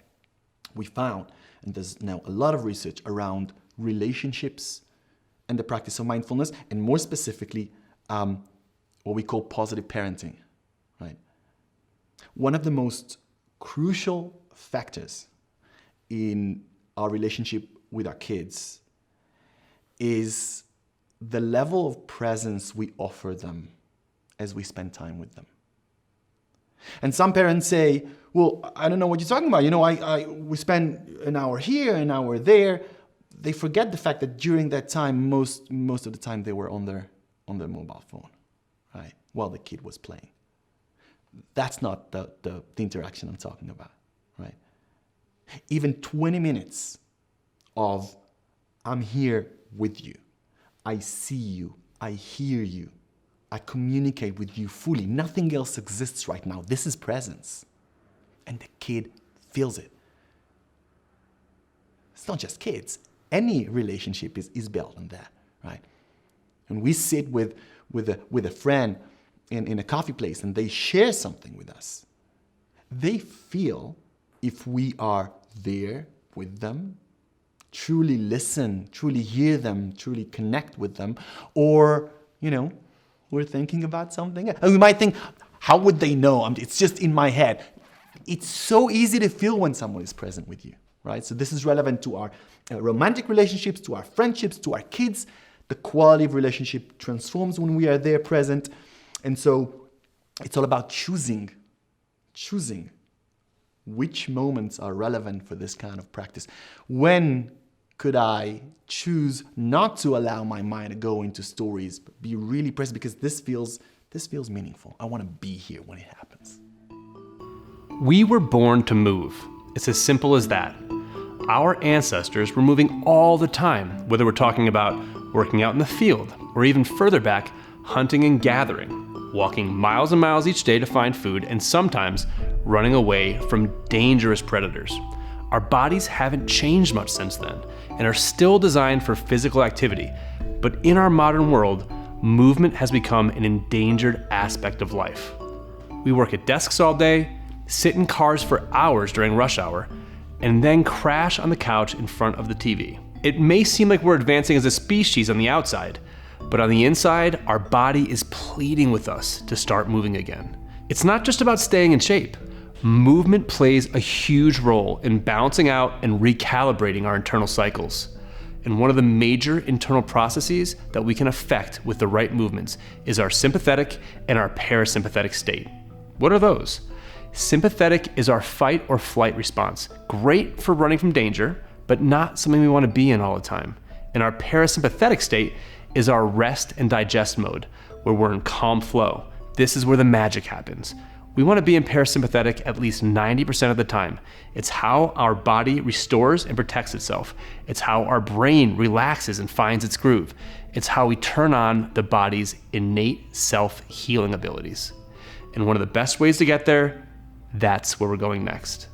T: we found, and there's now a lot of research around relationships and the practice of mindfulness, and more specifically, what we call positive parenting, right? One of the most crucial factors in our relationship with our kids is the level of presence we offer them as we spend time with them. And some parents say, well, I don't know what you're talking about. You know, we spend an hour here, an hour there. They forget the fact that during that time, most of the time they were on their mobile phone, right? While the kid was playing. That's not the interaction I'm talking about, right? Even 20 minutes of I'm here with you. I see you. I hear you. I communicate with you fully. Nothing else exists right now. This is presence. And the kid feels it. It's not just kids. Any relationship is built on that, right? When we sit with a friend in a coffee place and they share something with us, they feel if we are there with them, truly listen, truly hear them, truly connect with them, or, you know, we're thinking about something. And we might think, how would they know? It's just in my head. It's so easy to feel when someone is present with you, right? So this is relevant to our romantic relationships, to our friendships, to our kids. The quality of relationship transforms when we are there present. And so it's all about choosing which moments are relevant for this kind of practice. When could I choose not to allow my mind to go into stories, but be really present, because this feels meaningful. I want to be here when it happens.
A: We were born to move. It's as simple as that. Our ancestors were moving all the time, whether we're talking about working out in the field, or even further back, hunting and gathering, walking miles and miles each day to find food, and sometimes running away from dangerous predators. Our bodies haven't changed much since then, and are still designed for physical activity. But in our modern world, movement has become an endangered aspect of life. We work at desks all day, sit in cars for hours during rush hour, and then crash on the couch in front of the TV. It may seem like we're advancing as a species on the outside, but on the inside, our body is pleading with us to start moving again. It's not just about staying in shape. Movement plays a huge role in balancing out and recalibrating our internal cycles. And one of the major internal processes that we can affect with the right movements is our sympathetic and our parasympathetic state. What are those? Sympathetic is our fight or flight response. Great for running from danger, but not something we want to be in all the time. And our parasympathetic state is our rest and digest mode, where we're in calm flow. This is where the magic happens. We want to be in parasympathetic at least 90% of the time. It's how our body restores and protects itself. It's how our brain relaxes and finds its groove. It's how we turn on the body's innate self-healing abilities. And one of the best ways to get there, that's where we're going next.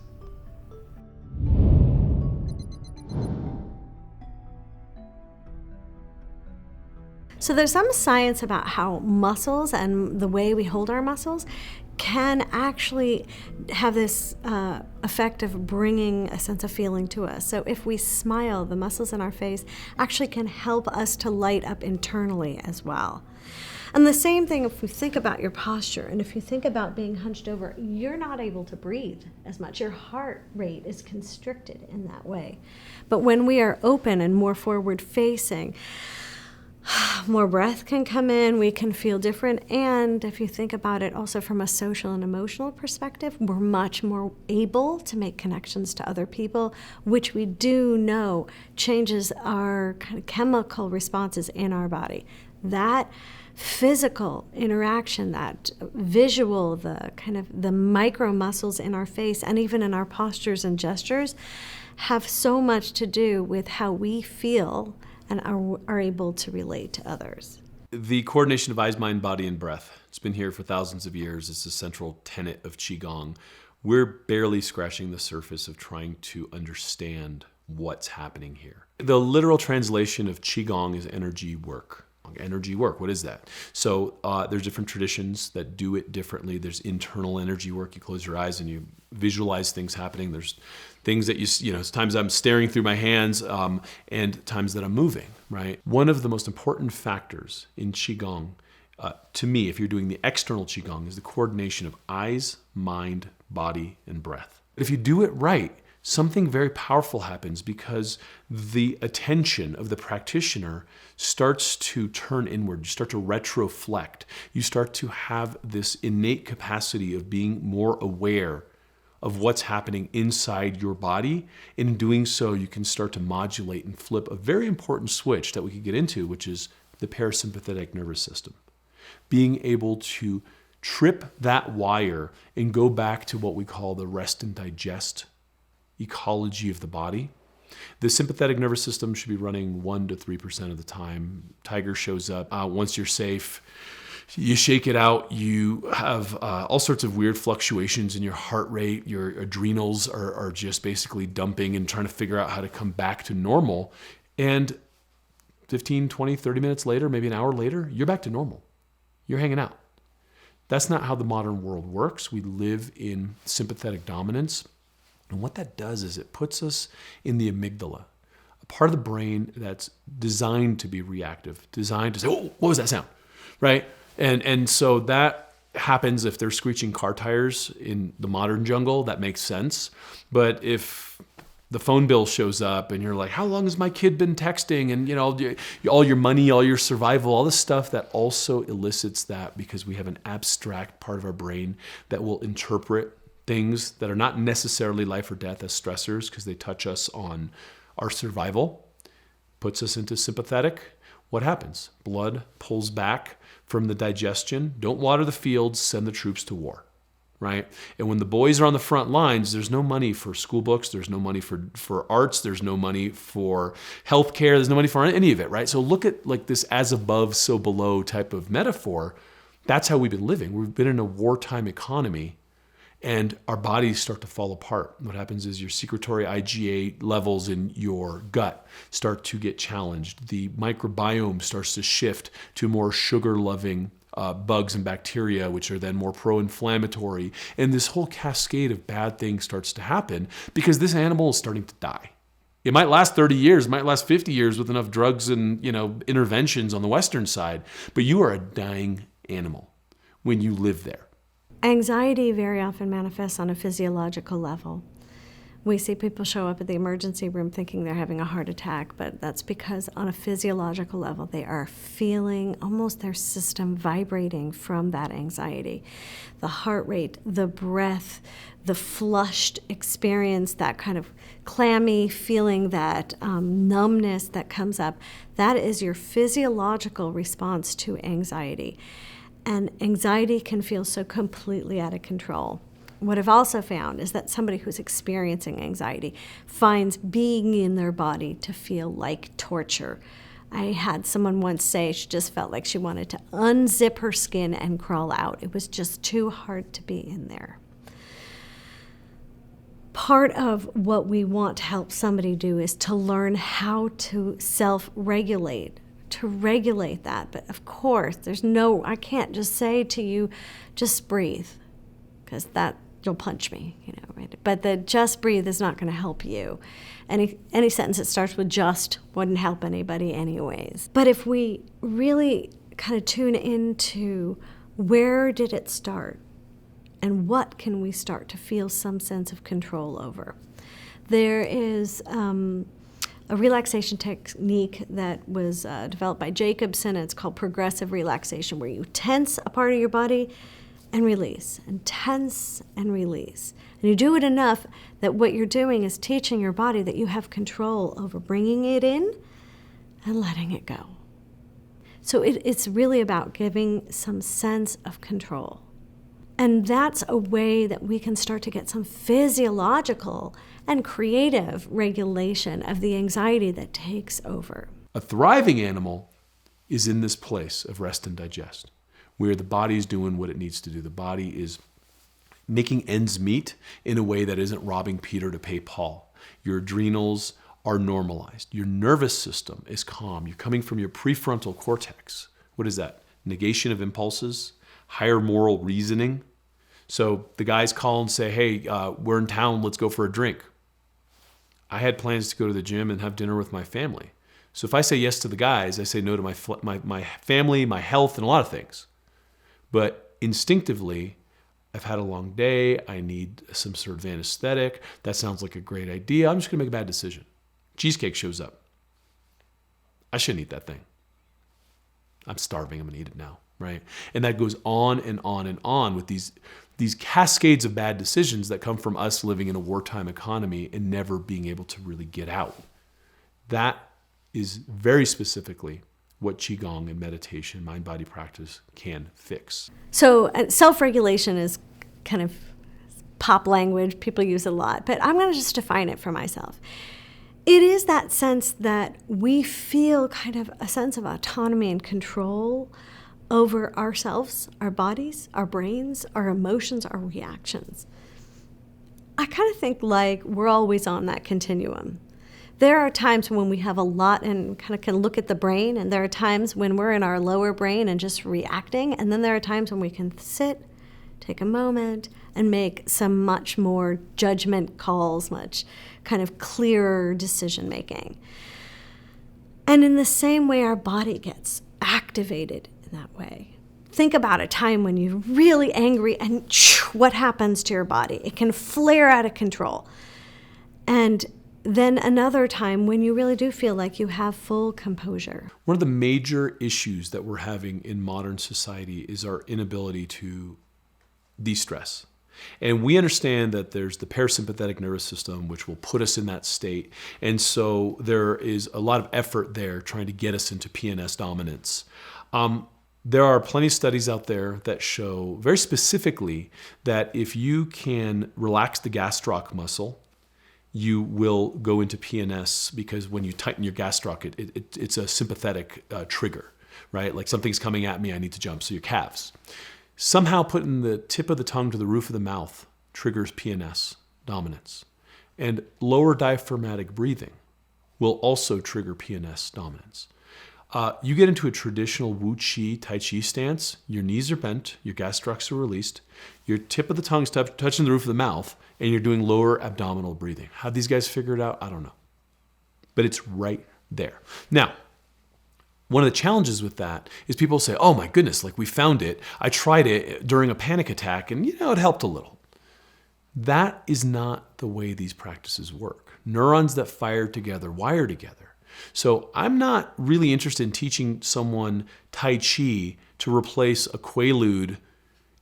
U: So there's some science about how muscles and the way we hold our muscles can actually have this effect of bringing a sense of feeling to us. So if we smile, the muscles in our face actually can help us to light up internally as well. And the same thing if you think about your posture, and if you think about being hunched over, you're not able to breathe as much. Your heart rate is constricted in that way. But when we are open and more forward facing, more breath can come in, we can feel different, and if you think about it also from a social and emotional perspective, we're much more able to make connections to other people, which we do know changes our kind of chemical responses in our body. That physical interaction, that visual, the kind of the micro muscles in our face and even in our postures and gestures have so much to do with how we feel and are able to relate to others.
H: The coordination of eyes, mind, body, and breath. It's been here for thousands of years. It's a central tenet of Qigong. We're barely scratching the surface of trying to understand what's happening here. The literal translation of Qigong is energy work. Energy work, what is that? So there's different traditions that do it differently. There's internal energy work. You close your eyes and you visualize things happening. There's things that it's times I'm staring through my hands and times that I'm moving, right? One of the most important factors in Qigong, to me, if you're doing the external Qigong, is the coordination of eyes, mind, body, and breath. If you do it right, something very powerful happens because the attention of the practitioner starts to turn inward. You start to retroflect. You start to have this innate capacity of being more aware of what's happening inside your body. In doing so, you can start to modulate and flip a very important switch that we could get into, which is the parasympathetic nervous system. Being able to trip that wire and go back to what we call the rest and digest ecology of the body. The sympathetic nervous system should be running 1 to 3% of the time. Tiger shows up. Once you're safe, you shake it out. You have all sorts of weird fluctuations in your heart rate. Your adrenals are just basically dumping and trying to figure out how to come back to normal. And 15, 20, 30 minutes later, maybe an hour later, you're back to normal. You're hanging out. That's not how the modern world works. We live in sympathetic dominance. And what that does is it puts us in the amygdala, a part of the brain that's designed to be reactive, designed to say, oh, what was that sound, right? And so that happens if there's screeching car tires in the modern jungle, that makes sense. But if the phone bill shows up and you're like, how long has my kid been texting? And all your money, all your survival, all this stuff that also elicits that, because we have an abstract part of our brain that will interpret things that are not necessarily life or death as stressors because they touch us on our survival, puts us into sympathetic. What happens? Blood pulls back from the digestion. Don't water the fields, send the troops to war, right? And when the boys are on the front lines, there's no money for school books, there's no money for arts, there's no money for healthcare, there's no money for any of it, right? So look at like this as above, so below type of metaphor. That's how we've been living. We've been in a wartime economy. And our bodies start to fall apart. What happens is your secretory IgA levels in your gut start to get challenged. The microbiome starts to shift to more sugar-loving bugs and bacteria, which are then more pro-inflammatory. And this whole cascade of bad things starts to happen because this animal is starting to die. It might last 30 years, it might last 50 years with enough drugs and interventions on the Western side, but you are a dying animal when you live there.
U: Anxiety very often manifests on a physiological level. We see people show up at the emergency room thinking they're having a heart attack, but that's because on a physiological level, they are feeling almost their system vibrating from that anxiety. The heart rate, the breath, the flushed experience, that kind of clammy feeling, that numbness that comes up, that is your physiological response to anxiety. And anxiety can feel so completely out of control. What I've also found is that somebody who's experiencing anxiety finds being in their body to feel like torture. I had someone once say she just felt like she wanted to unzip her skin and crawl out. It was just too hard to be in there. Part of what we want to help somebody do is to learn how to self-regulate, to regulate that. But of course, I can't just say to you, just breathe, because that you'll punch me, right? But the just breathe is not going to help you. Any sentence that starts with just wouldn't help anybody anyways. But if we really kind of tune into where did it start and what can we start to feel some sense of control over. There is a relaxation technique that was developed by Jacobson. It's called progressive relaxation, where you tense a part of your body and release, and tense and release. And you do it enough that what you're doing is teaching your body that you have control over bringing it in and letting it go. So it's really about giving some sense of control. And that's a way that we can start to get some physiological and creative regulation of the anxiety that takes over.
H: A thriving animal is in this place of rest and digest, where the body is doing what it needs to do. The body is making ends meet in a way that isn't robbing Peter to pay Paul. Your adrenals are normalized. Your nervous system is calm. You're coming from your prefrontal cortex. What is that? Negation of impulses, higher moral reasoning. So the guys call and say, hey, we're in town, let's go for a drink. I had plans to go to the gym and have dinner with my family. So if I say yes to the guys, I say no to my family, my health, and a lot of things. But instinctively, I've had a long day. I need some sort of anesthetic. That sounds like a great idea. I'm just going to make a bad decision. Cheesecake shows up. I shouldn't eat that thing. I'm starving. I'm going to eat it now, right? And that goes on and on and on with these cascades of bad decisions that come from us living in a wartime economy and never being able to really get out. That is very specifically what Qigong and meditation, mind-body practice can fix.
U: So self-regulation is kind of pop language. People use it a lot, but I'm going to just define it for myself. It is that sense that we feel kind of a sense of autonomy and control over ourselves, our bodies, our brains, our emotions, our reactions. I kind of think like we're always on that continuum. There are times when we have a lot and kind of can look at the brain, and there are times when we're in our lower brain and just reacting, and then there are times when we can sit, take a moment, and make some much more judgment calls, much kind of clearer decision making. And in the same way, our body gets activated in that way. Think about a time when you're really angry and what happens to your body? It can flare out of control. And then another time when you really do feel like you have full composure.
H: One of the major issues that we're having in modern society is our inability to de-stress. And we understand that there's the parasympathetic nervous system, which will put us in that state. And so there is a lot of effort there trying to get us into PNS dominance. There are plenty of studies out there that show very specifically that if you can relax the gastroc muscle, you will go into PNS, because when you tighten your gastroc, it's a sympathetic trigger, right? Like something's coming at me, I need to jump. So your calves. Somehow putting the tip of the tongue to the roof of the mouth triggers PNS dominance. And lower diaphragmatic breathing will also trigger PNS dominance. You get into a traditional Wu Qi, Tai Chi stance, your knees are bent, your gastrocs are released, your tip of the tongue is touching the roof of the mouth, and you're doing lower abdominal breathing. How'd these guys figure it out? I don't know. But it's right there. Now, one of the challenges with that is people say, oh my goodness, like we found it. I tried it during a panic attack and it helped a little. That is not the way these practices work. Neurons that fire together wire together. So I'm not really interested in teaching someone Tai Chi to replace a Quaalude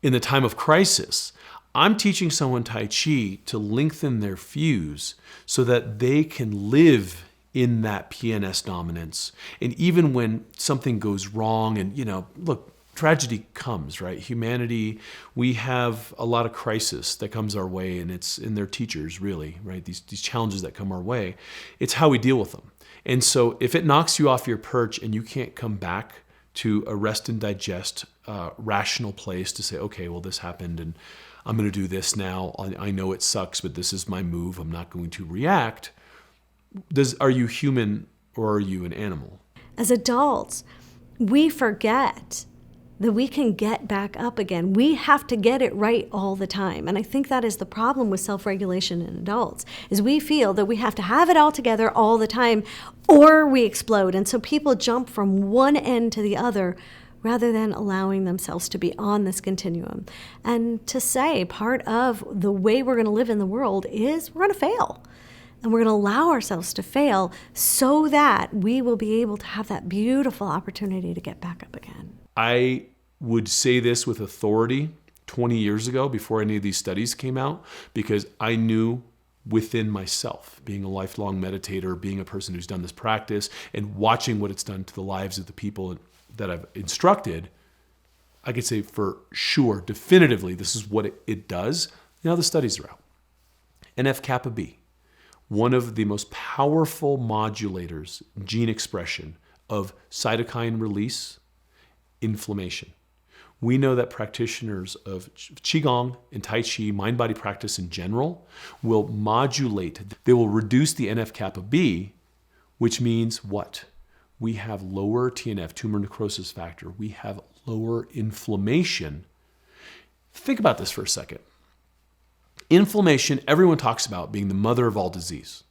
H: in the time of crisis. I'm teaching someone Tai Chi to lengthen their fuse so that they can live in that PNS dominance. And even when something goes wrong and, look, tragedy comes, right? Humanity, we have a lot of crisis that comes our way, and it's in their teachers, really, right? These challenges that come our way. It's how we deal with them. And so if it knocks you off your perch and you can't come back to a rest and digest, rational place to say, okay, well, this happened and I'm going to do this now. I know it sucks, but this is my move. I'm not going to react. Are you human or are you an animal?
U: As adults, we forget that we can get back up again. We have to get it right all the time. And I think that is the problem with self-regulation in adults, is we feel that we have to have it all together all the time or we explode. And so people jump from one end to the other rather than allowing themselves to be on this continuum. And to say part of the way we're going to live in the world is we're going to fail. And we're going to allow ourselves to fail so that we will be able to have that beautiful opportunity to get back up again.
H: I would say this with authority 20 years ago, before any of these studies came out, because I knew within myself, being a lifelong meditator, being a person who's done this practice, and watching what it's done to the lives of the people that I've instructed, I could say for sure, definitively, this is what it does. Now the studies are out. NF-kappa B, one of the most powerful modulators, gene expression of cytokine release, inflammation. We know that practitioners of Qigong and Tai Chi, mind-body practice in general, will modulate. They will reduce the NF-kappa B, which means what? We have lower TNF, tumor necrosis factor. We have lower inflammation. Think about this for a second. Inflammation, everyone talks about being the mother of all disease.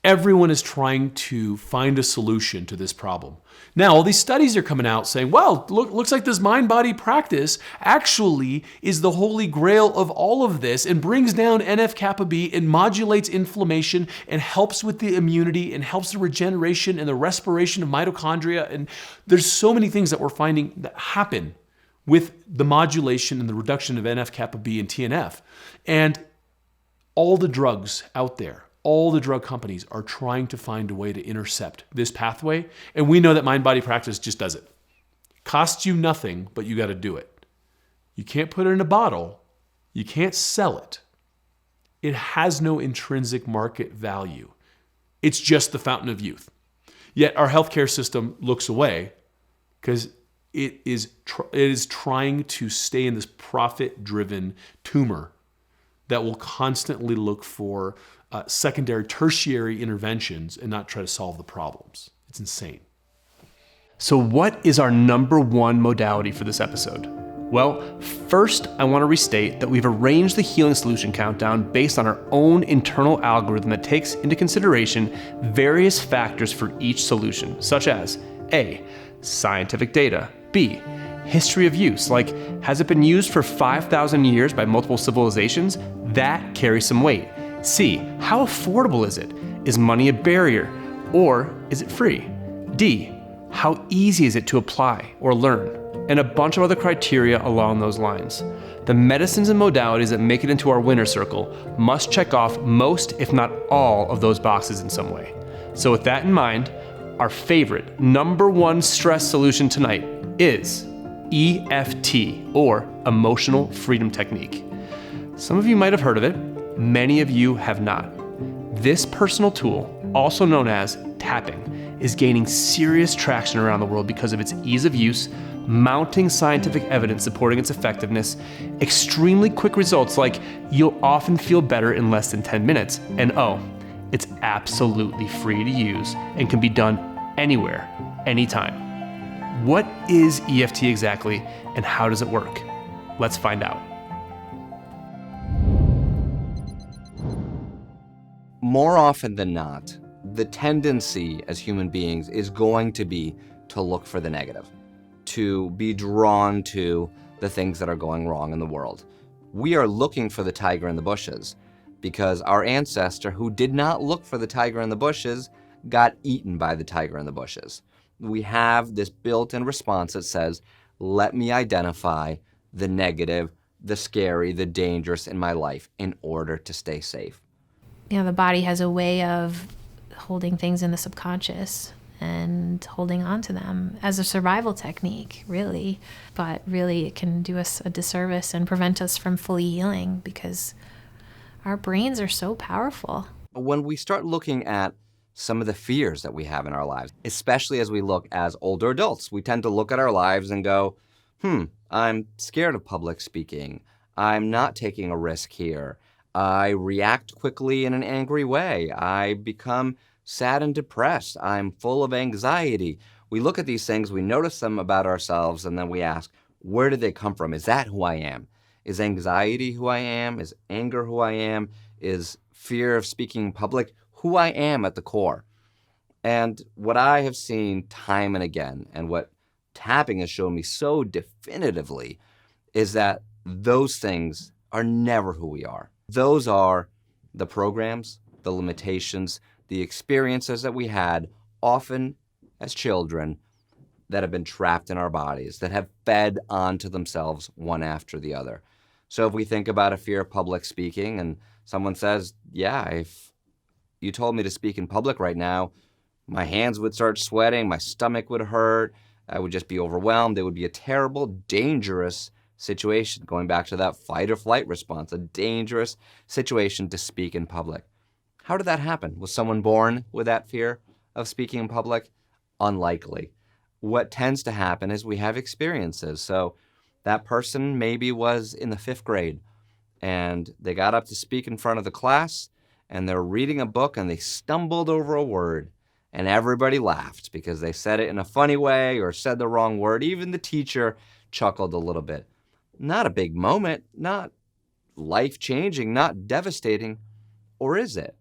H: Everyone is trying to find a solution to this problem. Now, all these studies are coming out saying, well, looks like this mind-body practice actually is the holy grail of all of this and brings down NF-kappa B and modulates inflammation and helps with the immunity and helps the regeneration and the respiration of mitochondria. And there's so many things that we're finding that happen with the modulation and the reduction of NF-kappa B and TNF. And all the drugs out there, all the drug companies are trying to find a way to intercept this pathway. And we know that mind-body practice just does it. Costs you nothing, but you got to do it. You can't put it in a bottle. You can't sell it. It has no intrinsic market value. It's just the fountain of youth. Yet our healthcare system looks away because it is trying to stay in this profit-driven tumor that will constantly look for secondary, tertiary interventions and not try to solve the problems. It's insane.
A: So what is our number one modality for this episode? Well, first, I want to restate that we've arranged the Healing Solution Countdown based on our own internal algorithm that takes into consideration various factors for each solution, such as A, scientific data, B, history of use, like has it been used for 5,000 years by multiple civilizations? That carries some weight. C, how affordable is it? Is money a barrier or is it free? D, how easy is it to apply or learn? And a bunch of other criteria along those lines. The medicines and modalities that make it into our winner circle must check off most, if not all, of those boxes in some way. So with that in mind, our favorite number one stress solution tonight is EFT, or Emotional Freedom Technique. Some of you might have heard of it. Many of you have not. This personal tool, also known as tapping, is gaining serious traction around the world because of its ease of use, mounting scientific evidence supporting its effectiveness, extremely quick results like you'll often feel better in less than 10 minutes, and it's absolutely free to use and can be done anywhere, anytime. What is EFT exactly and how does it work? Let's find out.
N: More often than not, the tendency as human beings is going to be to look for the negative, to be drawn to the things that are going wrong in the world. we are looking for the tiger in the bushes because our ancestor who did not look for the tiger in the bushes got eaten by the tiger in the bushes. We have this built-in response that says, let me identify the negative, the scary, the dangerous in my life in order to stay safe.
B: You know, the body has a way of holding things in the subconscious and holding on to them as a survival technique, really. But really, it can do us a disservice and prevent us from fully healing because our brains are so powerful.
N: When we start looking at some of the fears that we have in our lives, especially as we look as older adults, we tend to look at our lives and go, I'm scared of public speaking. I'm not taking a risk here. I react quickly in an angry way. I become sad and depressed. I'm full of anxiety. We look at these things, we notice them about ourselves, and then we ask, where did they come from? Is that who I am? Is anxiety who I am? Is anger who I am? Is fear of speaking in public who I am at the core? And what I have seen time and again, and what tapping has shown me so definitively, is that those things are never who we are. Those are the programs, the limitations, the experiences that we had, often as children, that have been trapped in our bodies, that have fed onto themselves one after the other. So if we think about a fear of public speaking and someone says, yeah, if you told me to speak in public right now, my hands would start sweating, my stomach would hurt, I would just be overwhelmed. It would be a terrible, dangerous situation, going back to that fight or flight response, a dangerous situation to speak in public. How did that happen? Was someone born with that fear of speaking in public? Unlikely. What tends to happen is we have experiences. So that person maybe was in the 5th grade and they got up to speak in front of the class and they're reading a book and they stumbled over a word and everybody laughed because they said it in a funny way or said the wrong word. Even the teacher chuckled a little bit. Not a big moment, not life-changing, not devastating, or is it?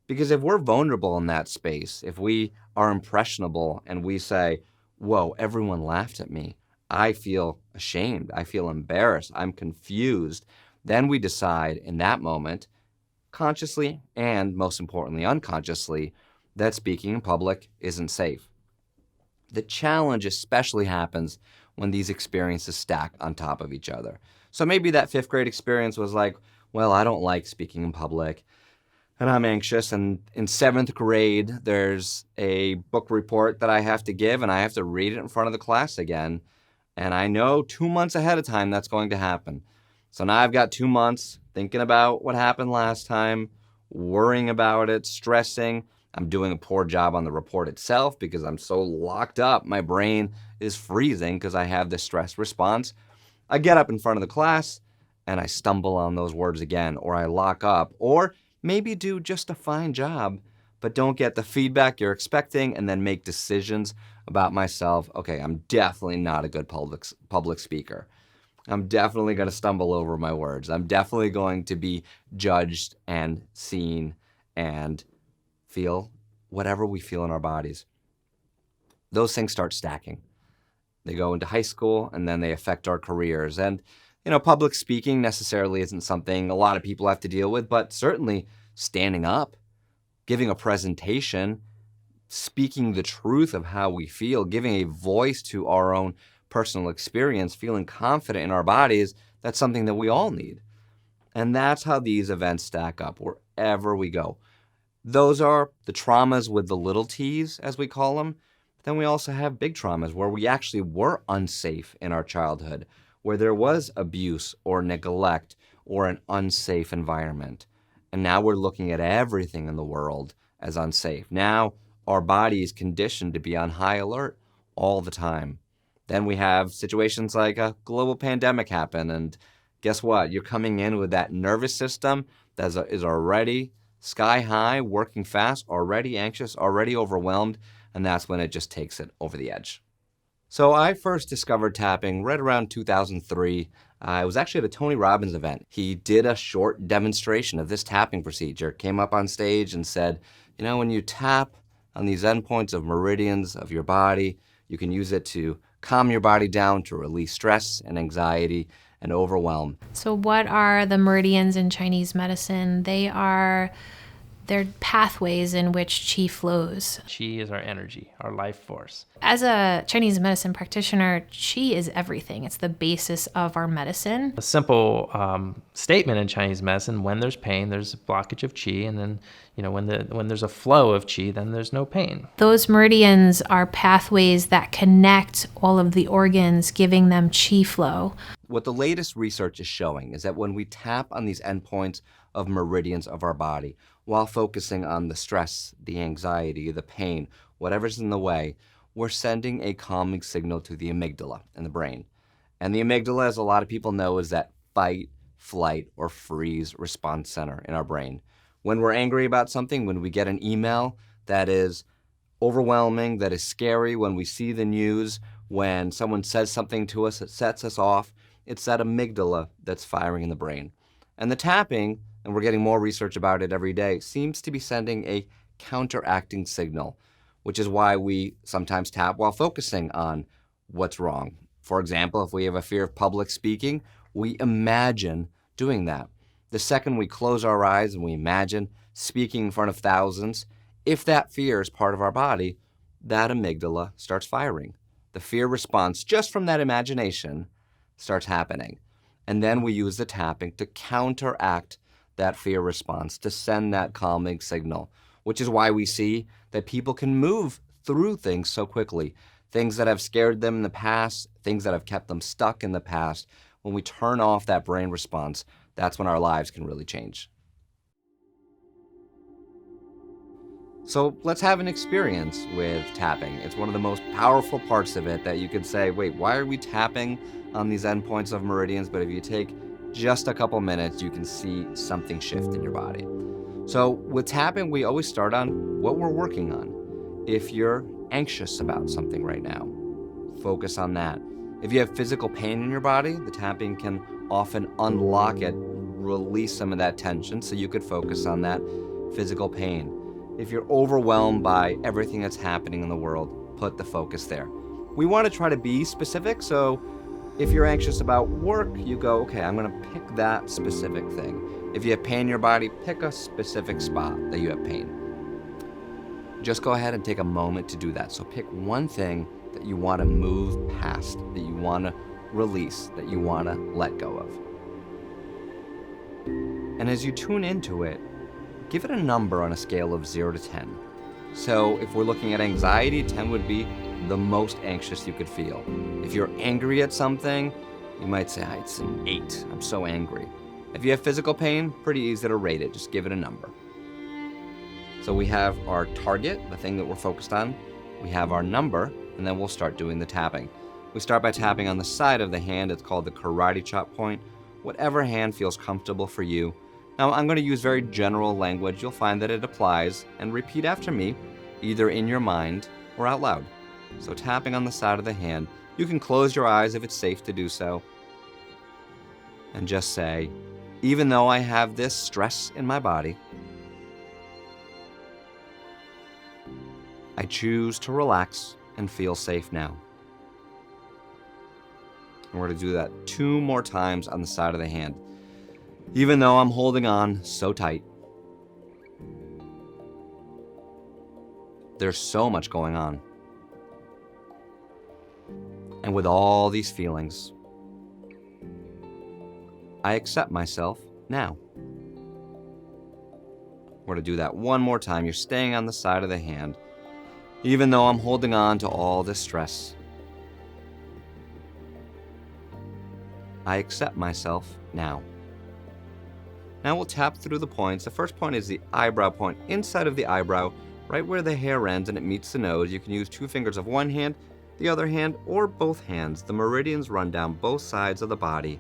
N: Because if we're vulnerable in that space, if we are impressionable and we say, whoa, everyone laughed at me, I feel ashamed, I feel embarrassed, I'm confused, then we decide in that moment, consciously and most importantly unconsciously, that speaking in public isn't safe. The challenge especially happens when these experiences stack on top of each other. So maybe that 5th grade experience was like, well, I don't like speaking in public and I'm anxious. And in 7th grade, there's a book report that I have to give and I have to read it in front of the class again. And I know 2 months ahead of time that's going to happen. So now I've got 2 months thinking about what happened last time, worrying about it, stressing. I'm doing a poor job on the report itself because I'm so locked up. My brain is freezing because I have this stress response. I get up in front of the class and I stumble on those words again, or I lock up, or maybe do just a fine job, but don't get the feedback you're expecting and then make decisions about myself. Okay, I'm definitely not a good public speaker. I'm definitely going to stumble over my words. I'm definitely going to be judged and seen and feel whatever we feel in our bodies. Those things start stacking. They go into high school and then they affect our careers. And, you know, public speaking necessarily isn't something a lot of people have to deal with, but certainly standing up, giving a presentation, speaking the truth of how we feel, giving a voice to our own personal experience, feeling confident in our bodies, that's something that we all need. And that's how these events stack up wherever we go. Those are the traumas with the little t's, as we call them. But then we also have big traumas where we actually were unsafe in our childhood, where there was abuse or neglect or an unsafe environment. And now we're looking at everything in the world as unsafe. Now our body is conditioned to be on high alert all the time. Then we have situations like a global pandemic happen, and guess what? You're coming in with that nervous system that is already sky high, working fast, already anxious, already overwhelmed, and that's when it just takes it over the edge. So I first discovered tapping right around 2003. I was actually at a Tony Robbins event. He did a short demonstration of this tapping procedure, came up on stage and said, you know, when you tap on these endpoints of meridians of your body, you can use it to calm your body down, to release stress and anxiety, and overwhelm.
B: So what are the meridians in Chinese medicine? They're pathways in which qi flows.
S: Qi is our energy, our life force.
B: As a Chinese medicine practitioner, qi is everything. It's the basis of our medicine.
S: A simple statement in Chinese medicine: when there's pain, there's a blockage of qi, and then when there's a flow of qi, then there's no pain.
B: Those meridians are pathways that connect all of the organs, giving them qi flow.
N: What the latest research is showing is that when we tap on these endpoints of meridians of our body, while focusing on the stress, the anxiety, the pain, whatever's in the way, we're sending a calming signal to the amygdala in the brain. And the amygdala, as a lot of people know, is that fight, flight, or freeze response center in our brain. When we're angry about something, when we get an email that is overwhelming, that is scary, when we see the news, when someone says something to us that sets us off, it's that amygdala that's firing in the brain. And the tapping, and we're getting more research about it every day, seems to be sending a counteracting signal, which is why we sometimes tap while focusing on what's wrong. For example, if we have a fear of public speaking, we imagine doing that. The second we close our eyes and we imagine speaking in front of thousands, if that fear is part of our body, that amygdala starts firing. The fear response just from that imagination starts happening. And then we use the tapping to counteract that fear response, to send that calming signal, which is why we see that people can move through things so quickly. Things that have scared them in the past, things that have kept them stuck in the past. When we turn off that brain response, that's when our lives can really change. So let's have an experience with tapping. It's one of the most powerful parts of it that you could say, wait, why are we tapping on these endpoints of meridians? But if you take just a couple minutes, you can see something shift in your body. So with tapping, we always start on what we're working on. If you're anxious about something right now, focus on that. If you have physical pain in your body, the tapping can often unlock it, release some of that tension, so you could focus on that physical pain. If you're overwhelmed by everything that's happening in the world, put the focus there. We want to try to be specific, so if you're anxious about work, you go, okay, I'm going to pick that specific thing. If you have pain in your body, pick a specific spot that you have pain. Just go ahead and take a moment to do that. So pick one thing that you want to move past, that you want to release, that you want to let go of. And as you tune into it, give it a number on a scale of 0 to 10. So if we're looking at anxiety, 10 would be the most anxious you could feel. If you're angry at something, you might say, it's an 8, I'm so angry. If you have physical pain, pretty easy to rate it, just give it a number. So we have our target, the thing that we're focused on, we have our number, and then we'll start doing the tapping. We start by tapping on the side of the hand, it's called the karate chop point, whatever hand feels comfortable for you. Now I'm going to use very general language, you'll find that it applies, and repeat after me, either in your mind or out loud. So tapping on the side of the hand, you can close your eyes if it's safe to do so, and just say, even though I have this stress in my body, I choose to relax and feel safe now. And we're going to do that 2 more times on the side of the hand. Even though I'm holding on so tight, there's so much going on. And with all these feelings, I accept myself now. We're going to do that 1 more time. You're staying on the side of the hand. Even though I'm holding on to all this stress, I accept myself now. Now we'll tap through the points. The first point is the eyebrow point, inside of the eyebrow, right where the hair ends and it meets the nose. You can use 2 fingers of one hand, the other hand, or both hands. The meridians run down both sides of the body.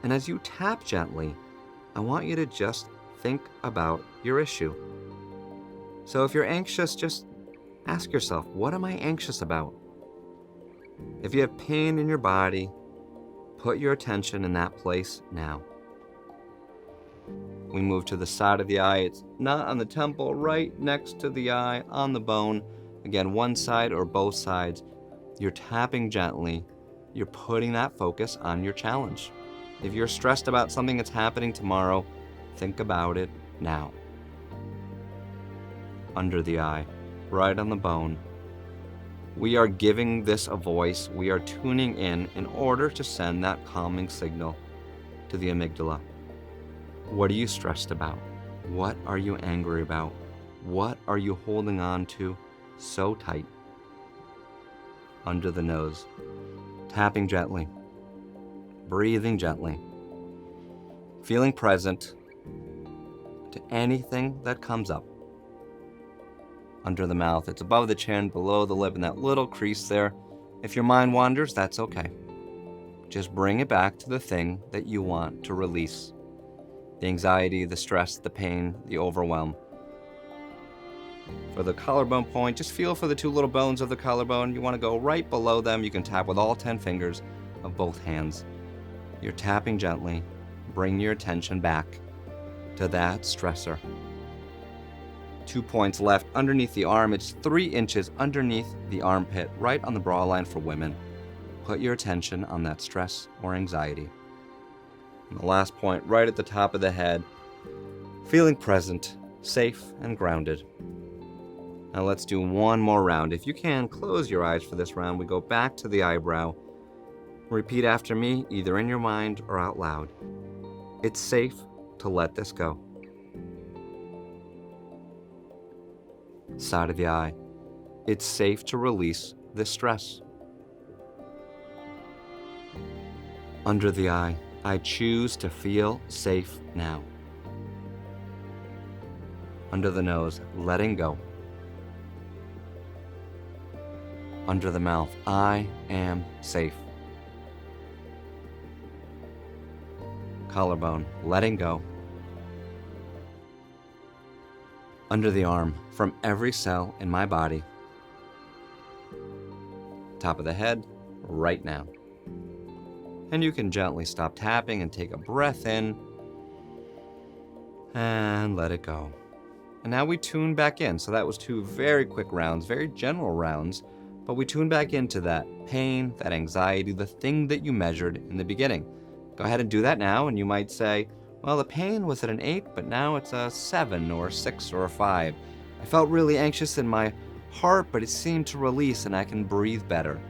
N: And as you tap gently, I want you to just think about your issue. So if you're anxious, just ask yourself, what am I anxious about? If you have pain in your body, put your attention in that place now. We move to the side of the eye. It's not on the temple, right next to the eye, on the bone. Again, one side or both sides. You're tapping gently. You're putting that focus on your challenge. If you're stressed about something that's happening tomorrow, think about it now. Under the eye, right on the bone. We are giving this a voice. We are tuning in order to send that calming signal to the amygdala. What are you stressed about? What are you angry about? What are you holding on to so tight? Under the nose, tapping gently, breathing gently, feeling present to anything that comes up. Under the mouth, it's above the chin, below the lip, and that little crease there. If your mind wanders, that's okay. Just bring it back to the thing that you want to release. The anxiety, the stress, the pain, the overwhelm. For the collarbone point, just feel for the two little bones of the collarbone. You want to go right below them. You can tap with all 10 fingers of both hands. You're tapping gently. Bring your attention back to that stressor. 2 points left underneath the arm. It's 3 inches underneath the armpit, right on the bra line for women. Put your attention on that stress or anxiety. And the last point, right at the top of the head, feeling present, safe, and grounded. Now let's do one more round. If you can, close your eyes for this round. We go back to the eyebrow. Repeat after me, either in your mind or out loud. It's safe to let this go. Side of the eye. It's safe to release this stress. Under the eye. I choose to feel safe now. Under the nose, letting go. Under the mouth, I am safe. Collarbone, letting go. Under the arm, from every cell in my body. Top of the head, right now. And you can gently stop tapping and take a breath in and let it go. And now we tune back in. So that was 2 very quick rounds, very general rounds, but we tune back into that pain, that anxiety, the thing that you measured in the beginning. Go ahead and do that now, and you might say, well, the pain was at an 8, but now it's a 7 or a 6 or a 5. I felt really anxious in my heart, but it seemed to release and I can breathe better.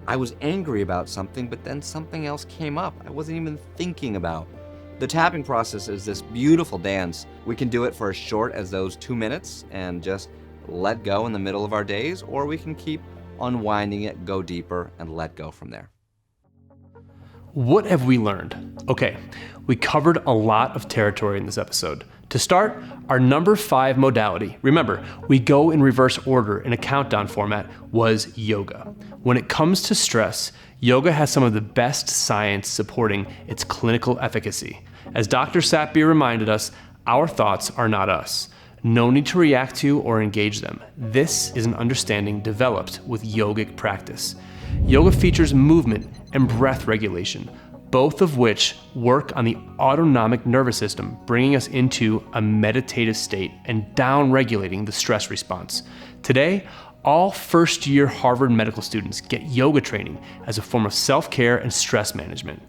N: I was angry about something, but then something else came up I wasn't even thinking about. The tapping process is this beautiful dance. We can do it for as short as those 2 minutes and just let go in the middle of our days, or we can keep unwinding it, go deeper, and let go from there.
A: What have we learned? Okay, we covered a lot of territory in this episode. To start, our number 5 modality, remember, we go in reverse order in a countdown format, was yoga. When it comes to stress, yoga has some of the best science supporting its clinical efficacy. As Dr. Satbeer reminded us, our thoughts are not us. No need to react to or engage them. This is an understanding developed with yogic practice. Yoga features movement and breath regulation, both of which work on the autonomic nervous system, bringing us into a meditative state and down-regulating the stress response. Today, all first-year Harvard medical students get yoga training as a form of self-care and stress management.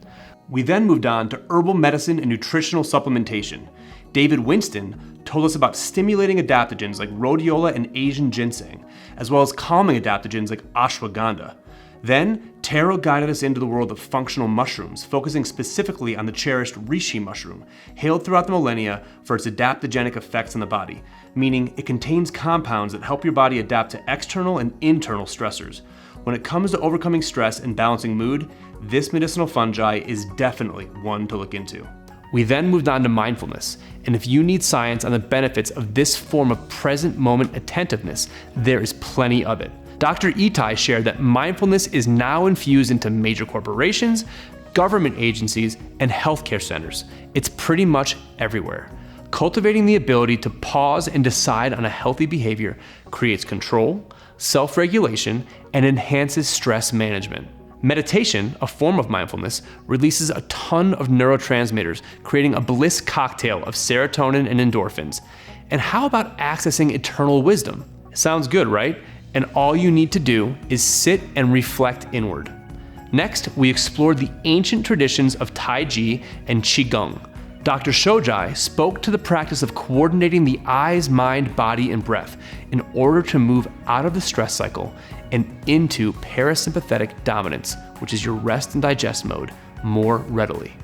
A: We then moved on to herbal medicine and nutritional supplementation. David Winston told us about stimulating adaptogens like rhodiola and Asian ginseng, as well as calming adaptogens like ashwagandha. Then, Taro guided us into the world of functional mushrooms, focusing specifically on the cherished reishi mushroom, hailed throughout the millennia for its adaptogenic effects on the body, meaning it contains compounds that help your body adapt to external and internal stressors. When it comes to overcoming stress and balancing mood, this medicinal fungi is definitely one to look into. We then moved on to mindfulness, and if you need science on the benefits of this form of present moment attentiveness, there is plenty of it. Dr. Itai shared that mindfulness is now infused into major corporations, government agencies, and healthcare centers. It's pretty much everywhere. Cultivating the ability to pause and decide on a healthy behavior creates control, self-regulation, and enhances stress management. Meditation, a form of mindfulness, releases a ton of neurotransmitters, creating a bliss cocktail of serotonin and endorphins. And how about accessing eternal wisdom? Sounds good, right? And all you need to do is sit and reflect inward. Next, we explored the ancient traditions of Tai Chi and Qigong. Dr. Shojai spoke to the practice of coordinating the eyes, mind, body, and breath in order to move out of the stress cycle and into parasympathetic dominance, which is your rest and digest mode, more readily.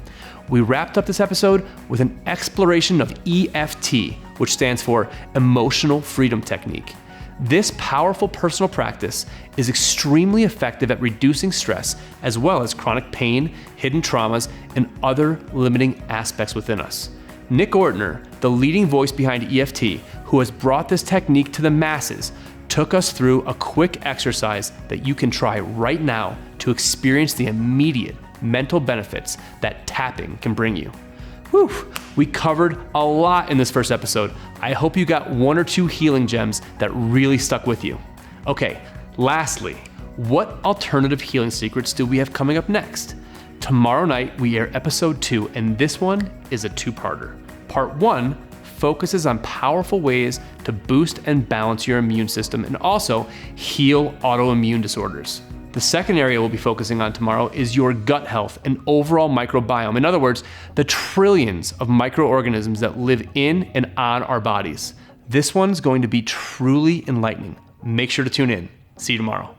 A: We wrapped up this episode with an exploration of EFT, which stands for Emotional Freedom Technique. This powerful personal practice is extremely effective at reducing stress, as well as chronic pain, hidden traumas, and other limiting aspects within us. Nick Ortner, the leading voice behind EFT, who has brought this technique to the masses, took us through a quick exercise that you can try right now to experience the immediate mental benefits that tapping can bring you. Whew, we covered a lot in this first episode. I hope you got one or two healing gems that really stuck with you. Okay, lastly, what alternative healing secrets do we have coming up next? Tomorrow night, we air episode 2, and this one is a two-parter. Part 1 focuses on powerful ways to boost and balance your immune system and also heal autoimmune disorders. The second area we'll be focusing on tomorrow is your gut health and overall microbiome. In other words, the trillions of microorganisms that live in and on our bodies. This one's going to be truly enlightening. Make sure to tune in. See you tomorrow.